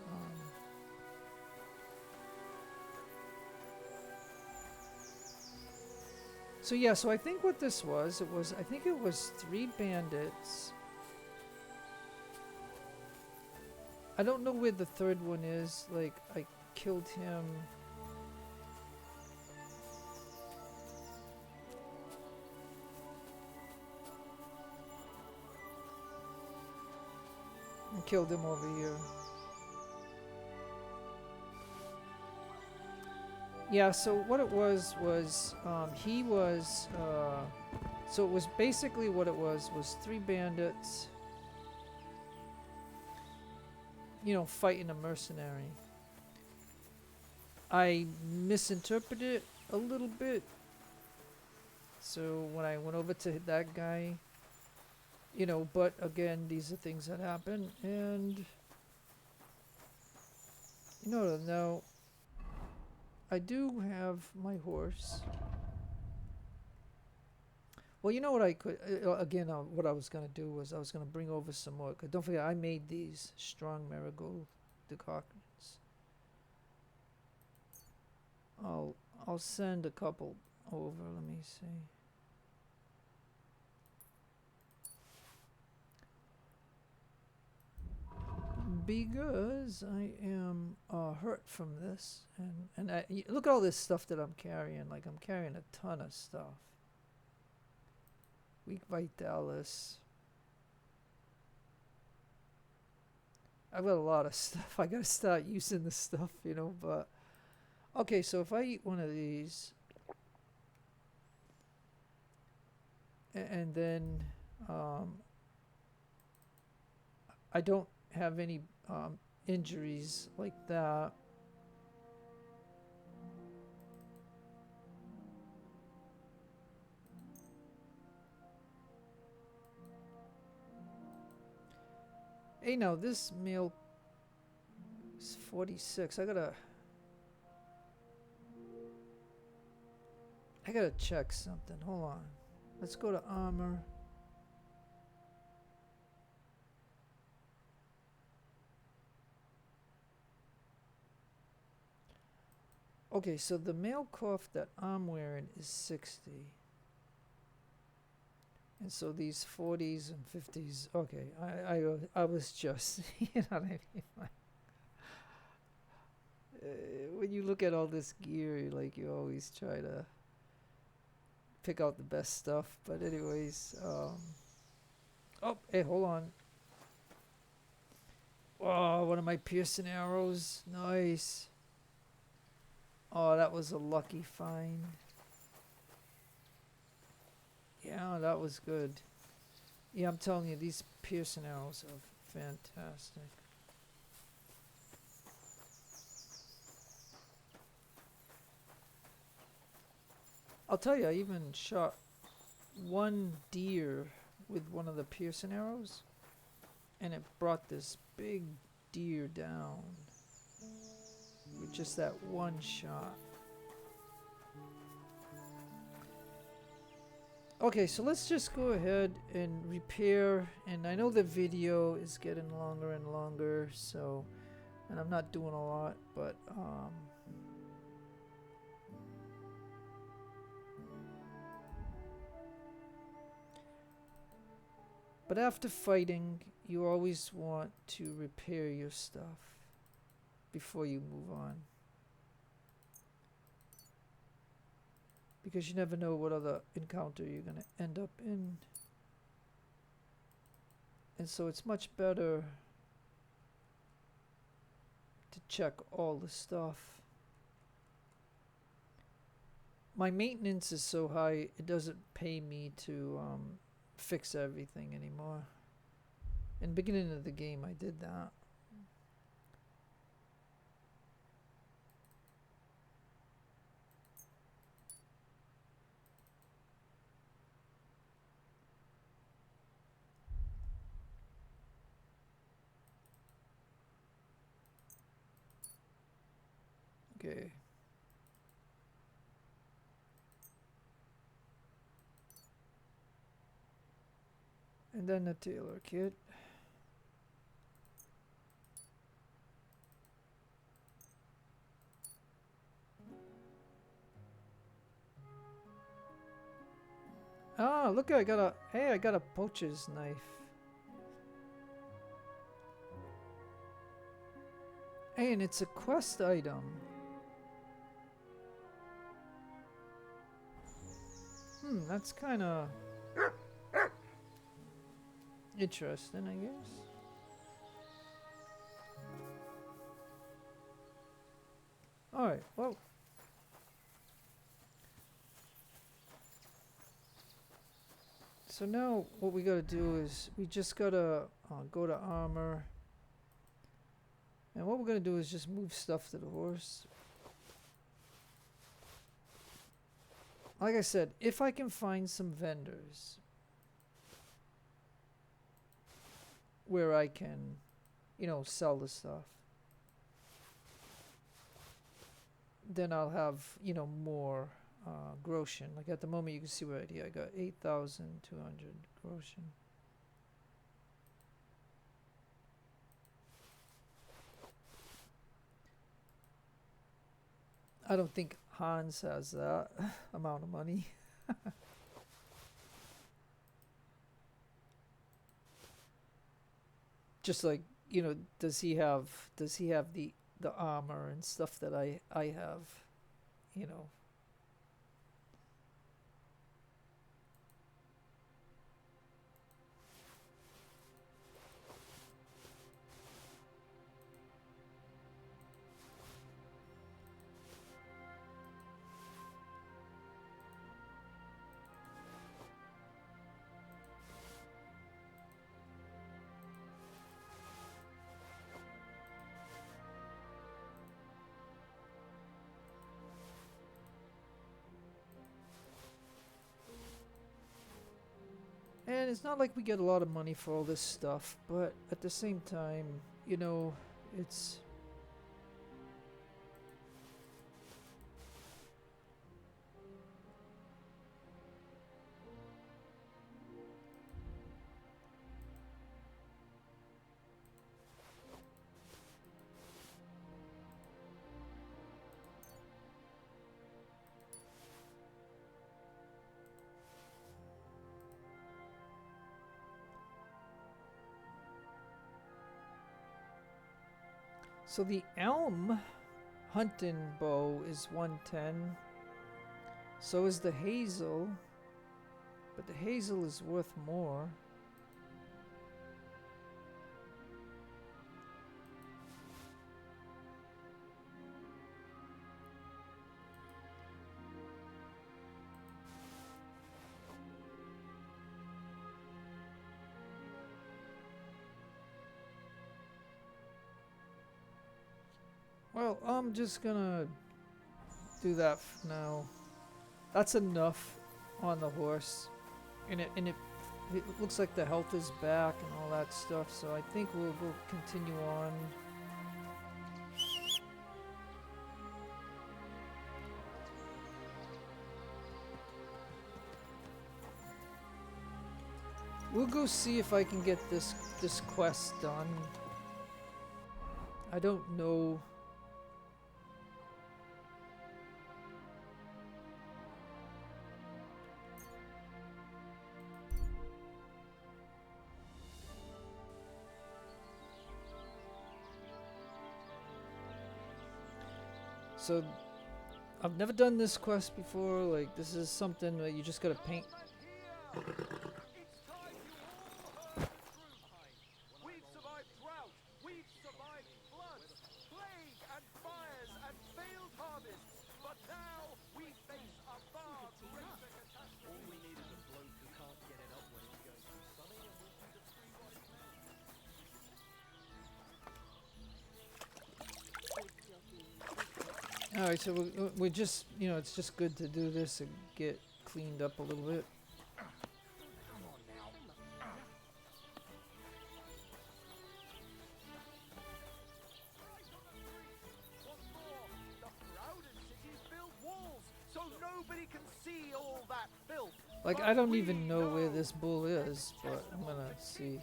so yeah, so I think what this was, I think it was 3 bandits. I don't know where the third one is. Like, I killed him. I killed him over here. Yeah, so what it was he was, so it was basically what it was 3 bandits, you know, fighting a mercenary. I misinterpreted it a little bit. So when I went over to that guy, you know, but again, these are things that happen, and you know, now I do have my horse. Well, you know what I could, again, what I was going to do was I was going to bring over some more, because don't forget, I made these strong marigold decoctions. I'll send a couple over, let me see. Because I am hurt from this, and look at all this stuff that I'm carrying. Like, I'm carrying a ton of stuff. Weak vitalis. I've got a lot of stuff. I gotta start using this stuff, you know. But okay, so if I eat one of these, and then I don't have any injuries like that. Hey, now this meal is 46. I gotta check something. Hold on. Let's go to armor. Okay, so the mail cough that I'm wearing is 60. And so these 40s and 50s, okay, I was just, you know what I mean? Like, when you look at all this gear, like, you always try to pick out the best stuff. But anyways, oh, hey, hold on. Oh, one of my piercing arrows. Nice. Oh, that was a lucky find. Yeah, that was good. Yeah, I'm telling you, these piercing arrows are fantastic. I'll tell you, I even shot one deer with one of the piercing arrows, and it brought this big deer down with just that one shot. Okay, so let's just go ahead and repair. And I know the video is getting longer and longer, so, and I'm not doing a lot, but after fighting, you always want to repair your stuff before you move on. Because you never know what other encounter you're going to end up in. And so it's much better to check all the stuff. My maintenance is so high, it doesn't pay me to fix everything anymore. In the beginning of the game, I did that. Okay. And then the Tailor kit. Ah, look, I got a poacher's knife. Hey, and it's a quest item. That's kind of interesting, I guess. Alright, well. So now what we gotta do is we just gotta go to armor. And what we're gonna do is just move stuff to the horse. Like I said, if I can find some vendors where I can, you know, sell the stuff, then I'll have, you know, more groschen. Like at the moment, you can see right here, I got 8,200 groschen. I don't think Hans has that amount of money. Just like, you know, does he have the armor and stuff that I have, you know? And it's not like we get a lot of money for all this stuff, but at the same time, you know, it's... So the elm hunting bow is 110. So is the hazel. But the hazel is worth more. Well, I'm just gonna do that for now. That's enough on the horse, and it looks like the health is back and all that stuff. So I think we'll continue on. We'll go see if I can get this quest done. I don't know. So, I've never done this quest before. Like, this is something that you just gotta paint. We've survived drought, we've survived floods, plague and fires and failed harvests, but now we face a far greater catastrophe. All we need is a bloke who can't get it up when it's going too sunny, and we'll be the free white man. Alright, so we're just, you know, it's just good to do this and get cleaned up a little bit. Like, I don't even know where this bull is, but I'm gonna see.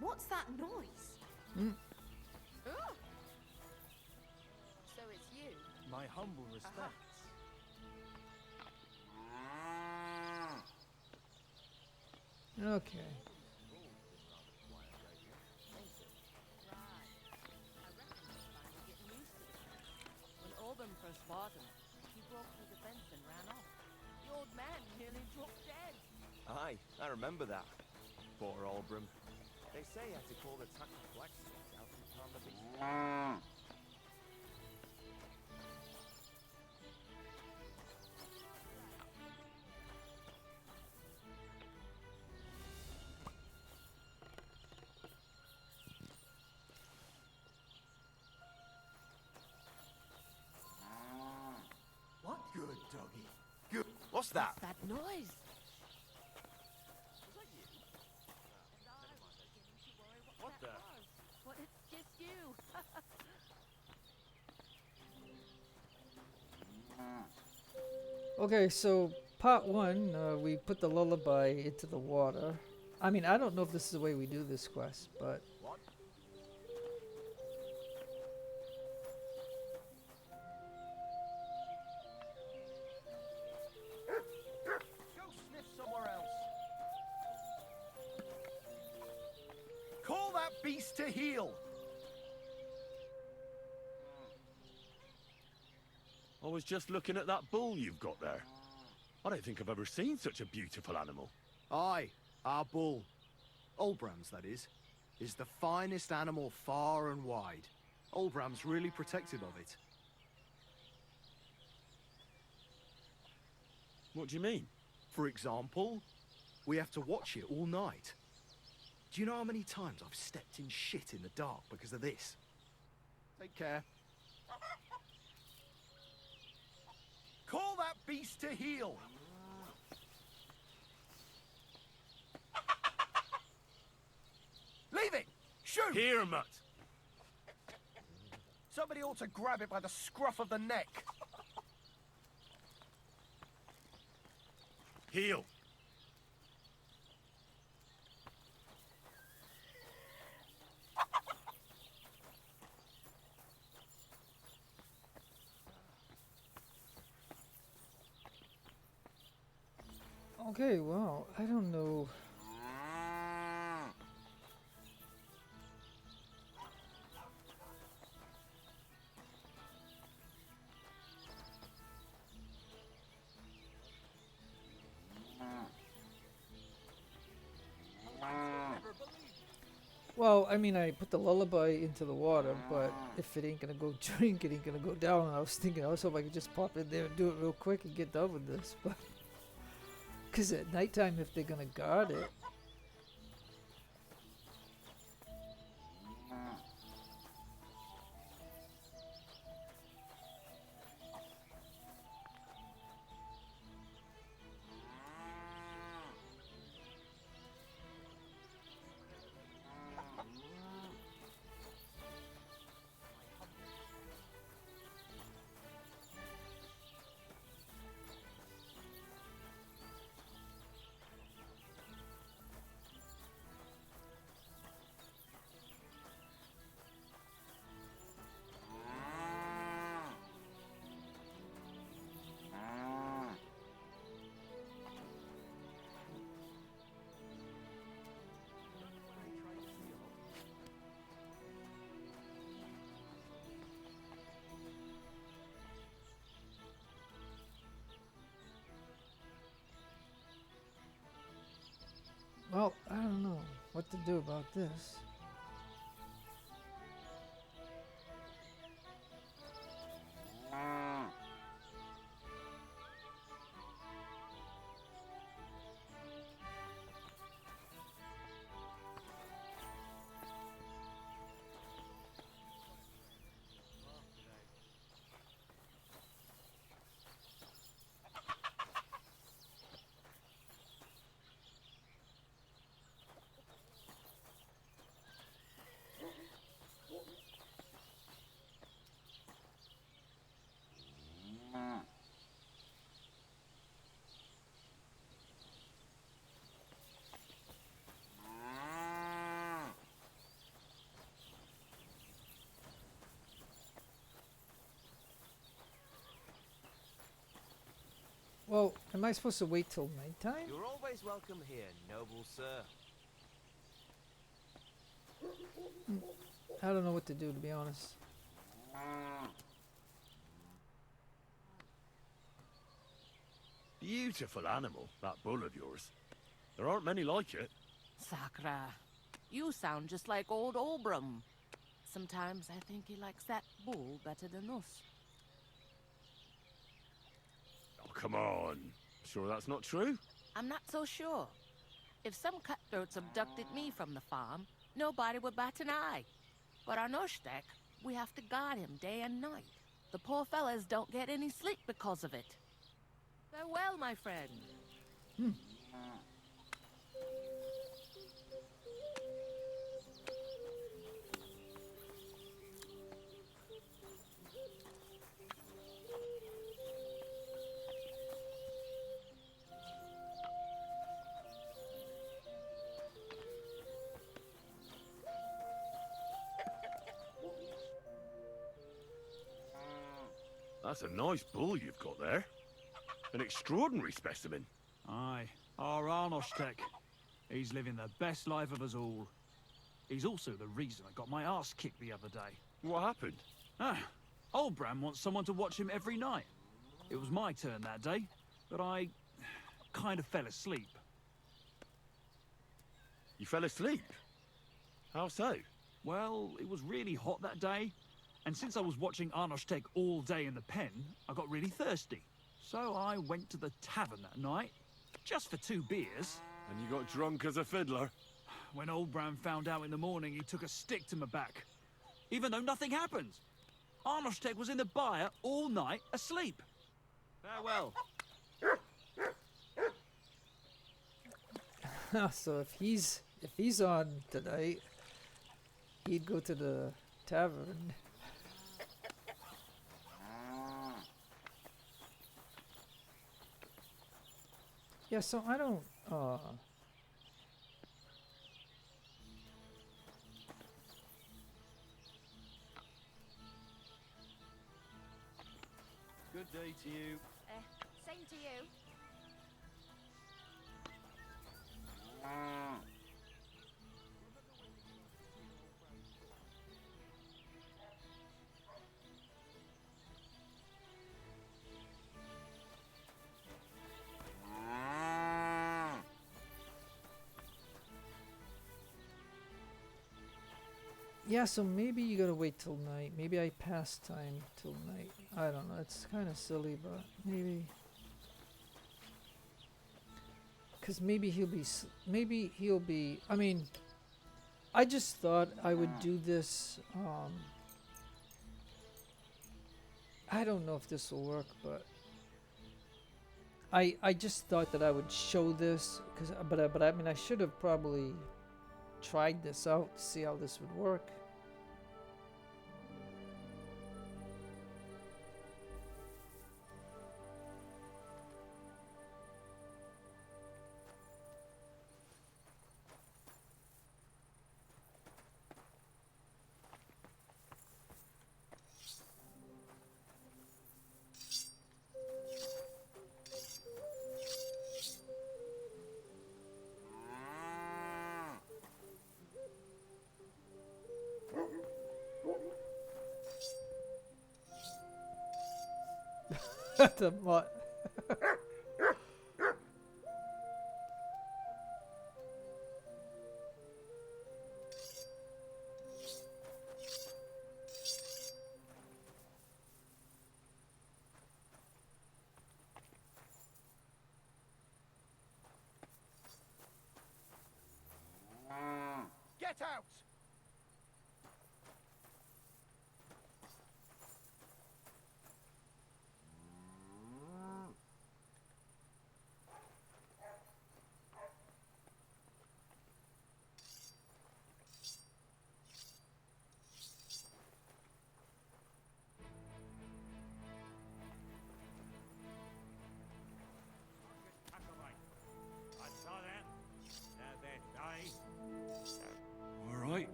What's that noise? Hmm. Oh. So it's you. My humble respects. Okay. Right. I reckon you're finally getting used to it. When Alban first bought him, he broke through the fence and ran off. The old man nearly dropped dead. Aye, I remember that. Poor Albram. They say you had to call the Tachov blacksmith out and calm the beast. What? Good doggy. Good. What's that? That noise. What the? Well, it's just you. Okay, so part one, we put the lullaby into the water. I mean, I don't know if this is the way we do this quest, but... What? Go sniff somewhere else. Call that beast to heel. I was just looking at that bull you've got there. I don't think I've ever seen such a beautiful animal. Aye, our bull. Olbram's, that is the finest animal far and wide. Olbram's really protective of it. What do you mean? For example, we have to watch it all night. Do you know how many times I've stepped in shit in the dark because of this? Take care. Call that beast to heel! Leave it! Shoot! Here, mutt! Somebody ought to grab it by the scruff of the neck. Heel! Okay, well, I don't know. Well, I mean, I put the lullaby into the water, but if it ain't gonna go drink, it ain't gonna go down. And I was thinking, I was hoping I could just pop in there and do it real quick and get done with this, but... Because at nighttime, if they're gonna guard it... what to do about this. Well, am I supposed to wait till nighttime? You're always welcome here, noble sir. I don't know what to do, to be honest. Beautiful animal, that bull of yours. There aren't many like it. Sakra, you sound just like old Olbrum. Sometimes I think he likes that bull better than us. Oh, come on. Sure that's not true? I'm not so sure. If some cutthroats abducted me from the farm, nobody would bat an eye. But on Oshtek, we have to guard him day and night. The poor fellas don't get any sleep because of it. Farewell, my friend. That's a nice bull you've got there. An extraordinary specimen. Aye, our Arnoshtek. He's living the best life of us all. He's also the reason I got my ass kicked the other day. What happened? Old Bram wants someone to watch him every night. It was my turn that day, but I kind of fell asleep. You fell asleep? How so? Well, it was really hot that day, and since I was watching Arnoshtek all day in the pen, I got really thirsty. So I went to the tavern that night, just for 2 beers. And you got drunk as a fiddler? When old Bram found out in the morning, he took a stick to my back. Even though nothing happened. Arnoshtek was in the byre all night asleep. Farewell. So if he's on tonight, he'd go to the tavern. Yeah, so I don't Good day to you. Same to you. Yeah, so maybe you gotta wait till night. Maybe I pass time till night. I don't know. It's kind of silly, but maybe. Because maybe he'll be. I mean, I just thought I would do this. I don't know if this will work, but I just thought that I would show this but I mean I should have probably tried this out to see how this would work. The mutt.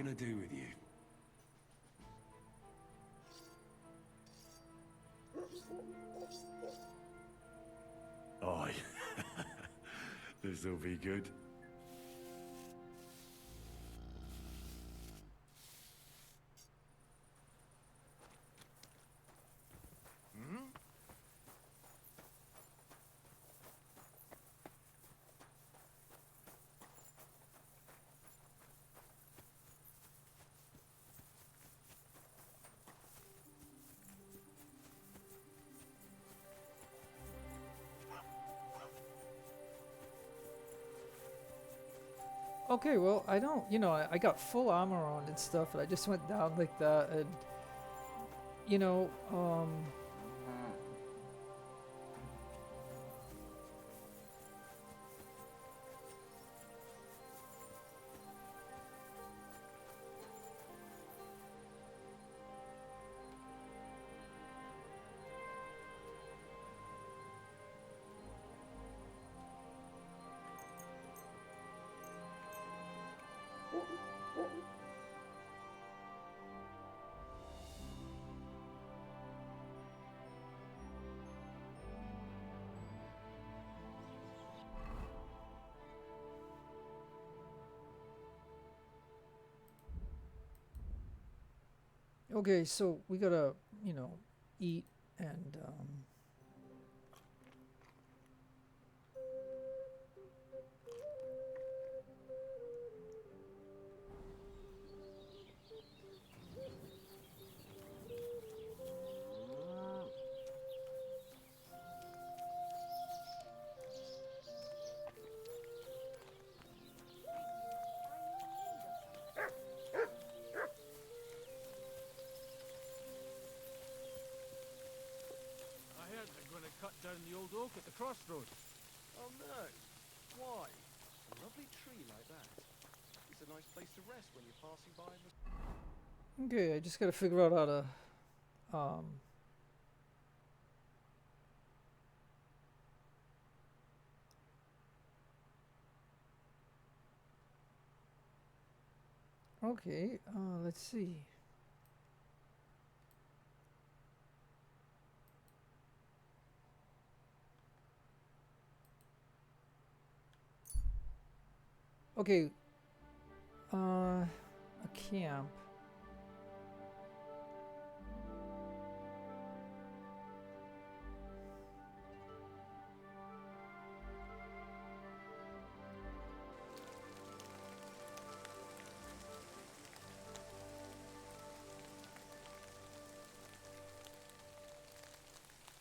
can I do with you? Aye. This'll be good. Okay, well, I don't, you know, I got full armor on and stuff, and I just went down like that, and, you know, okay, so we gotta, you know, eat and, I heard they're going to cut down the old oak at the crossroads. Oh no. Why? A lovely tree like that. It's a nice place to rest when you're passing by in the... okay, I just gotta figure out how to, okay, let's see. Okay, a camp.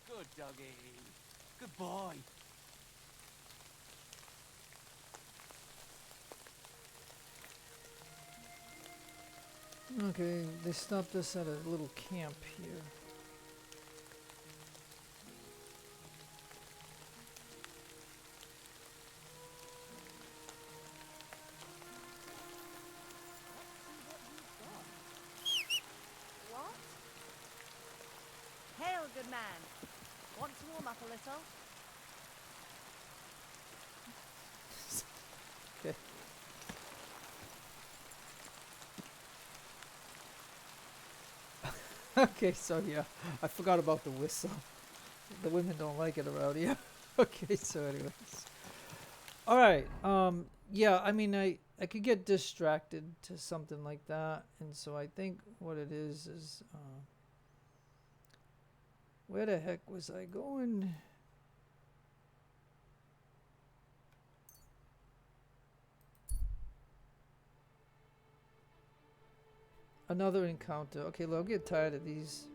Good doggy. Good boy. Okay, they stopped us at a little camp here. What? Hail, good man. Want to warm up a little? Okay. Okay, so yeah, I forgot about the whistle. The women don't like it around here. Okay, so anyways. Alright, yeah, I mean, I could get distracted to something like that, and so I think what it is, where the heck was I going? Another encounter. Okay, look, I'll get tired of these.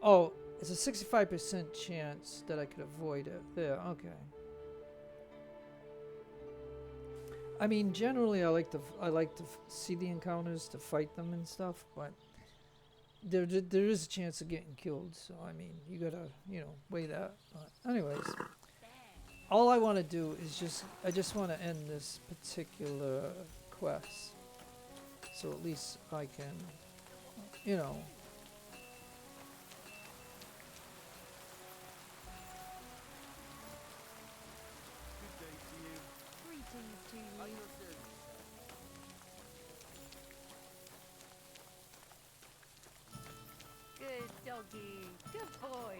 Oh, it's a 65% chance that I could avoid it. There, okay. I mean, generally, I like to see the encounters to fight them and stuff, but there is a chance of getting killed. So I mean, you gotta, you know, weigh that. But anyways, all I want to do is I just want to end this particular quest. So at least I can, you know. Greetings to you. doggy. Good boy.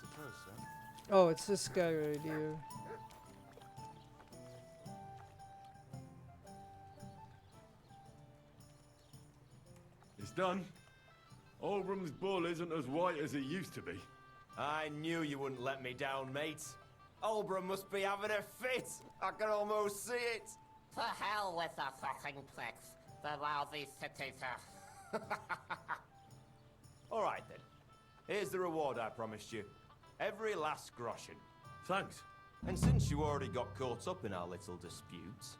Suppose so. Oh, it's this guy right here. It's done. Olbram's bull isn't as white as it used to be. I knew you wouldn't let me down, mate. Olbram must be having a fit. I can almost see it. To hell with the fucking pricks. The lousy cities are... All right, then. Here's the reward I promised you. Every last groschen. Thanks. And since you already got caught up in our little disputes,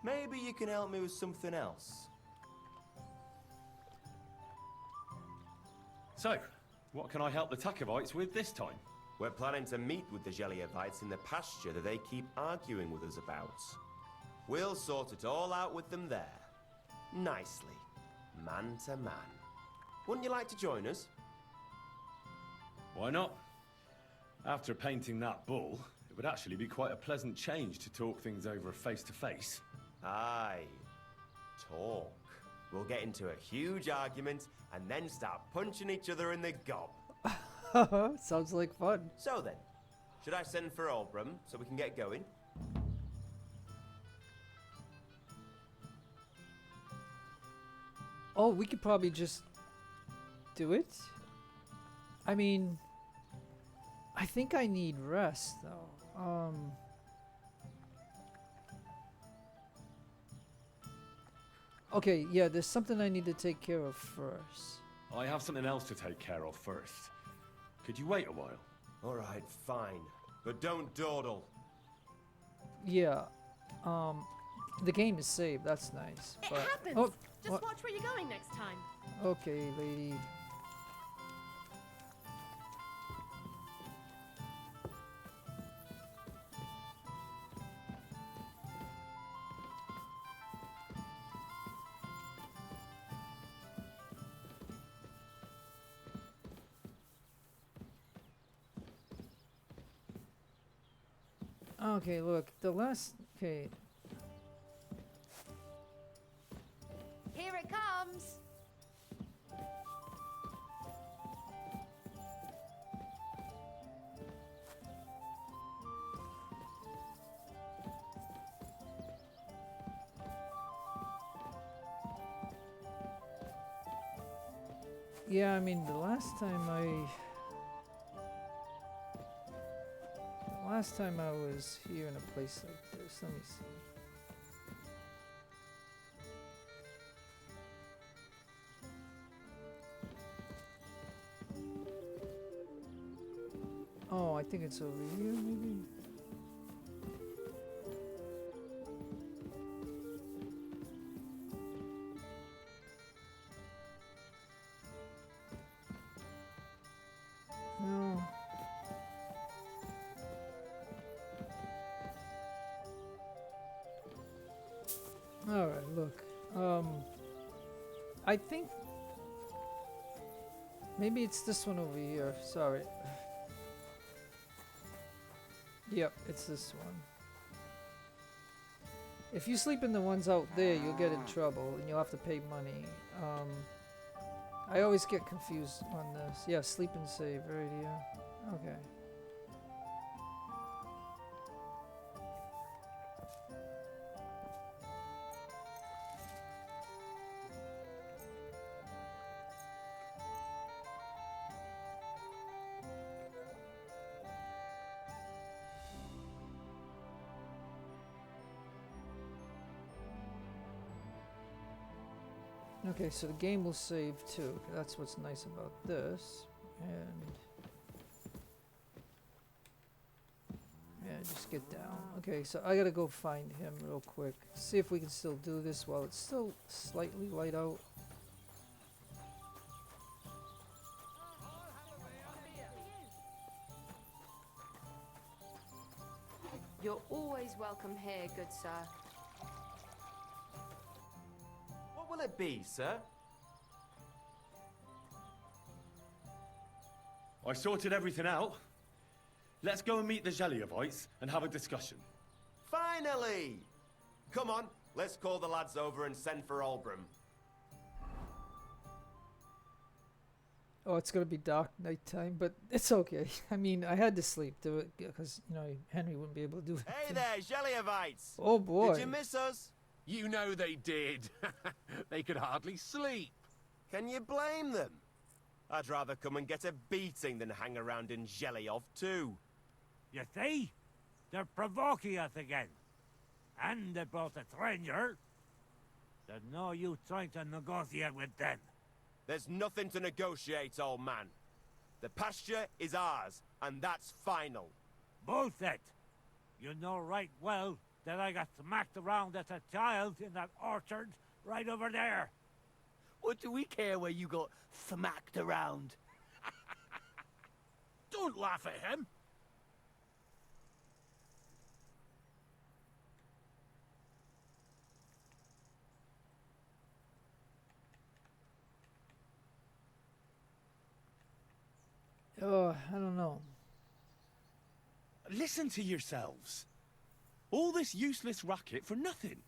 maybe you can help me with something else. So, what can I help the Tachovites with this time? We're planning to meet with the Zhelievites in the pasture that they keep arguing with us about. We'll sort it all out with them there. Nicely. Man to man. Wouldn't you like to join us? Why not? After painting that bull, it would actually be quite a pleasant change to talk things over face to face. Aye. Talk. We'll get into a huge argument and then start punching each other in the gob. Sounds like fun. So then, should I send for Olbram so we can get going? Oh, we could probably just do it. I mean, I think I need rest though. Okay, yeah, there's something I need to take care of first. I have something else to take care of first. Could you wait a while? All right, fine. But don't dawdle. Yeah. The game is saved, that's nice. It but happens. Oh, Just what? watch where you're going next time. Okay, lady. Okay, look, the last... Okay. Here it comes. Yeah, I mean, the last time I was here in a place like this, let me see. Oh, I think it's over here, maybe? No. Alright, look. I think maybe it's this one over here. Sorry. Yep, it's this one. If you sleep in the ones out there, you'll get in trouble and you'll have to pay money. I always get confused on this. Yeah, sleep and save right here. Okay. Okay, so the game will save too. That's what's nice about this. And yeah, just get down. Okay, so I gotta go find him real quick. See if we can still do this while it's still slightly light out. You're always welcome here, good sir. What will it be, sir? I sorted everything out. Let's go and meet the Zhelievites and have a discussion. Finally! Come on, let's call the lads over and send for Olbram. Oh, it's gonna be dark nighttime, but it's okay. I mean, I had to sleep through it because Henry wouldn't be able to do it. Hey there, Zhelievites! Oh boy! Did you miss us? You know they did. They could hardly sleep. Can you blame them? I'd rather come and get a beating than hang around in Zhelejov too. You see? They're provoking us again. And they brought a stranger. There's no use trying to negotiate with them. There's nothing to negotiate, old man. The pasture is ours, and that's final. Bullshit! You know right well that I got smacked around as a child in that orchard right over there. What do we care where you got smacked around? Don't laugh at him. Oh, I don't know. Listen to yourselves. All this useless racket for nothing.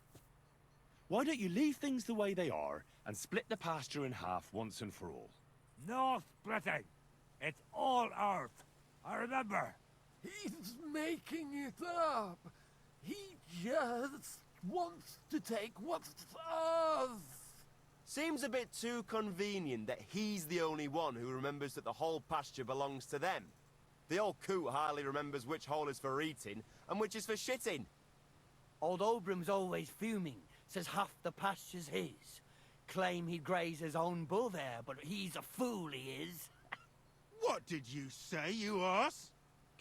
Why don't you leave things the way they are and split the pasture in half once and for all? No splitting. It's all ours. I remember. He's making it up. He just wants to take what's ours. Seems a bit too convenient that he's the only one who remembers that the whole pasture belongs to them. The old coot hardly remembers which hole is for eating and which is for shitting. Old Obram's always fuming, says half the pasture's his. Claim he'd graze his own bull there, but he's a fool, he is. What did you say, you ass?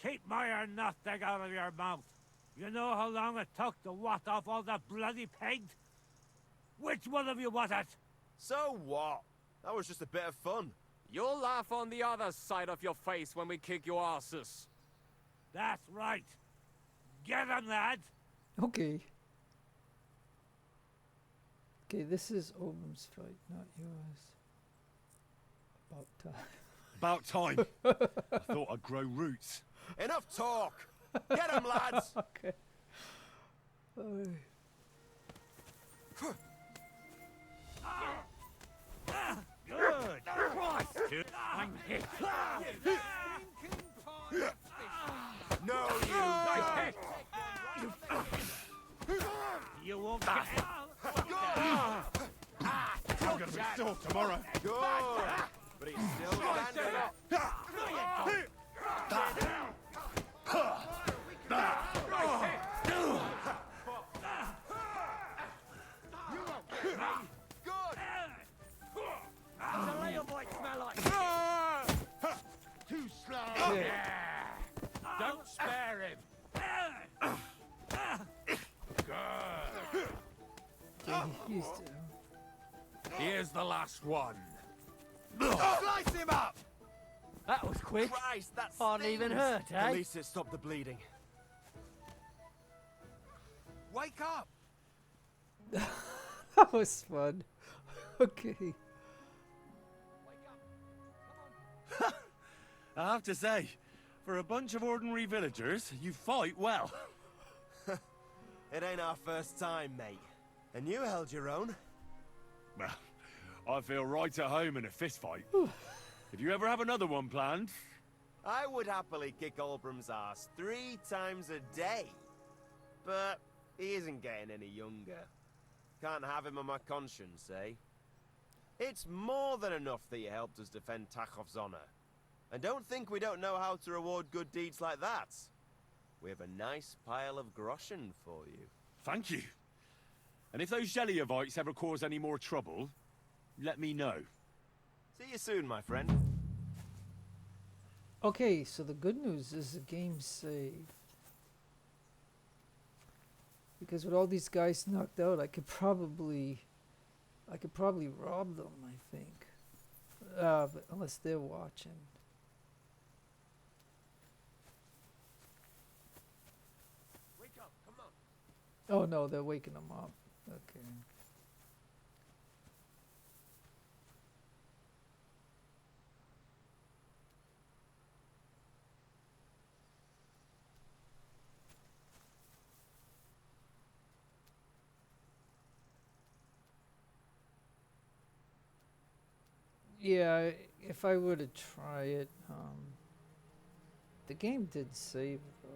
Keep my nothing out of your mouth. You know how long it took to wash off all that bloody paint? Which one of you was it? So what? That was just a bit of fun. You'll laugh on the other side of your face when we kick your asses. That's right. Get him, lad. Okay. Okay, this is Obram's fight, not yours. About time. About time. I thought I'd grow roots. Enough talk. Get him, lads. Okay. Good. Christ. I'm hit. No, You won't get it. I'm gonna be sore tomorrow. Good. But he's still standing up. Too slow. Don't spare him. Good. Used to. Here's the last one. Slice him up! That was quick. Christ, that Hardly even stings. hurt, eh? At least it stopped the bleeding. Wake up! That was fun. Okay. I have to say, for a bunch of ordinary villagers, you fight well. It ain't our first time, mate. And you held your own. Well, I feel right at home in a fist fight. If you ever have another one planned... I would happily kick Olbram's ass 3 times a day. But he isn't getting any younger. Can't have him on my conscience, eh? It's more than enough that you helped us defend Tachov's honor. And don't think we don't know how to reward good deeds like that. We have a nice pile of groschen for you. Thank you. And if those Zhelievites ever cause any more trouble, let me know. See you soon, my friend. Okay, so the good news is the game's saved. Because with all these guys knocked out, I could probably rob them, I think. But unless they're watching. Wake up, come on. Oh no, they're waking them up. Okay. Yeah, if I were to try it, the game did save though.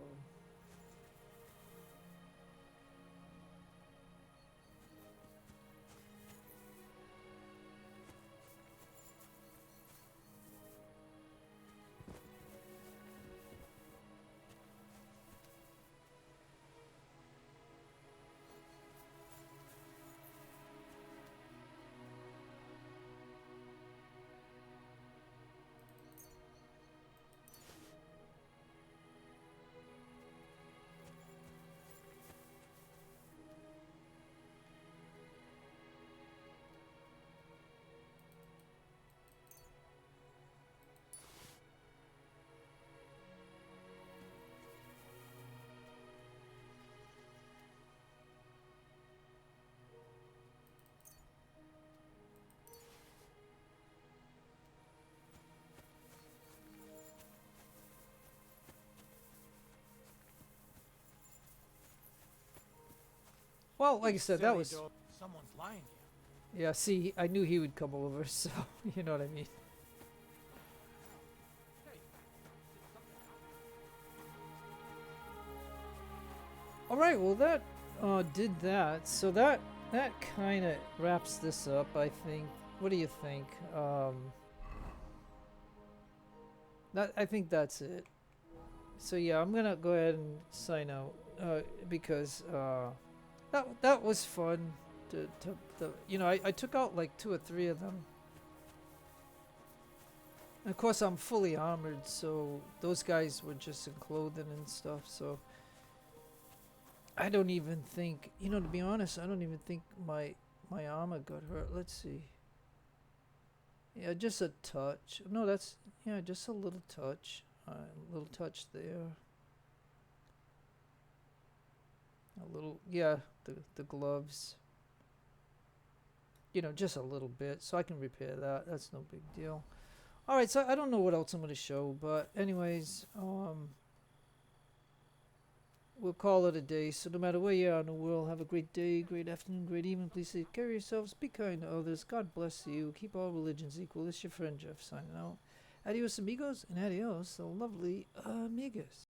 Well, like I said, that was... Someone's lying here. Yeah, see, I knew he would come over, so you know what I mean. Alright, well that did that. So that kind of wraps this up, I think. What do you think? I think that's it. So yeah, I'm gonna go ahead and sign out because that was fun. You know, I took out like 2 or 3 of them. And of course, I'm fully armored, so those guys were just in clothing and stuff. So I don't even think, you know, to be honest, I don't even think my armor got hurt. Let's see. Yeah, just a touch. No, that's, yeah, just a little touch. A little touch there. A little, yeah, the gloves. You know, just a little bit, so I can repair that. That's no big deal. Alright, so I don't know what else I'm going to show, but anyways, we'll call it a day. So no matter where you are in the world, have a great day, great afternoon, great evening. Please take care of yourselves, be kind to others. God bless you. Keep all religions equal. It's your friend Jeff signing out. Adios amigos, and adios, the lovely amigas.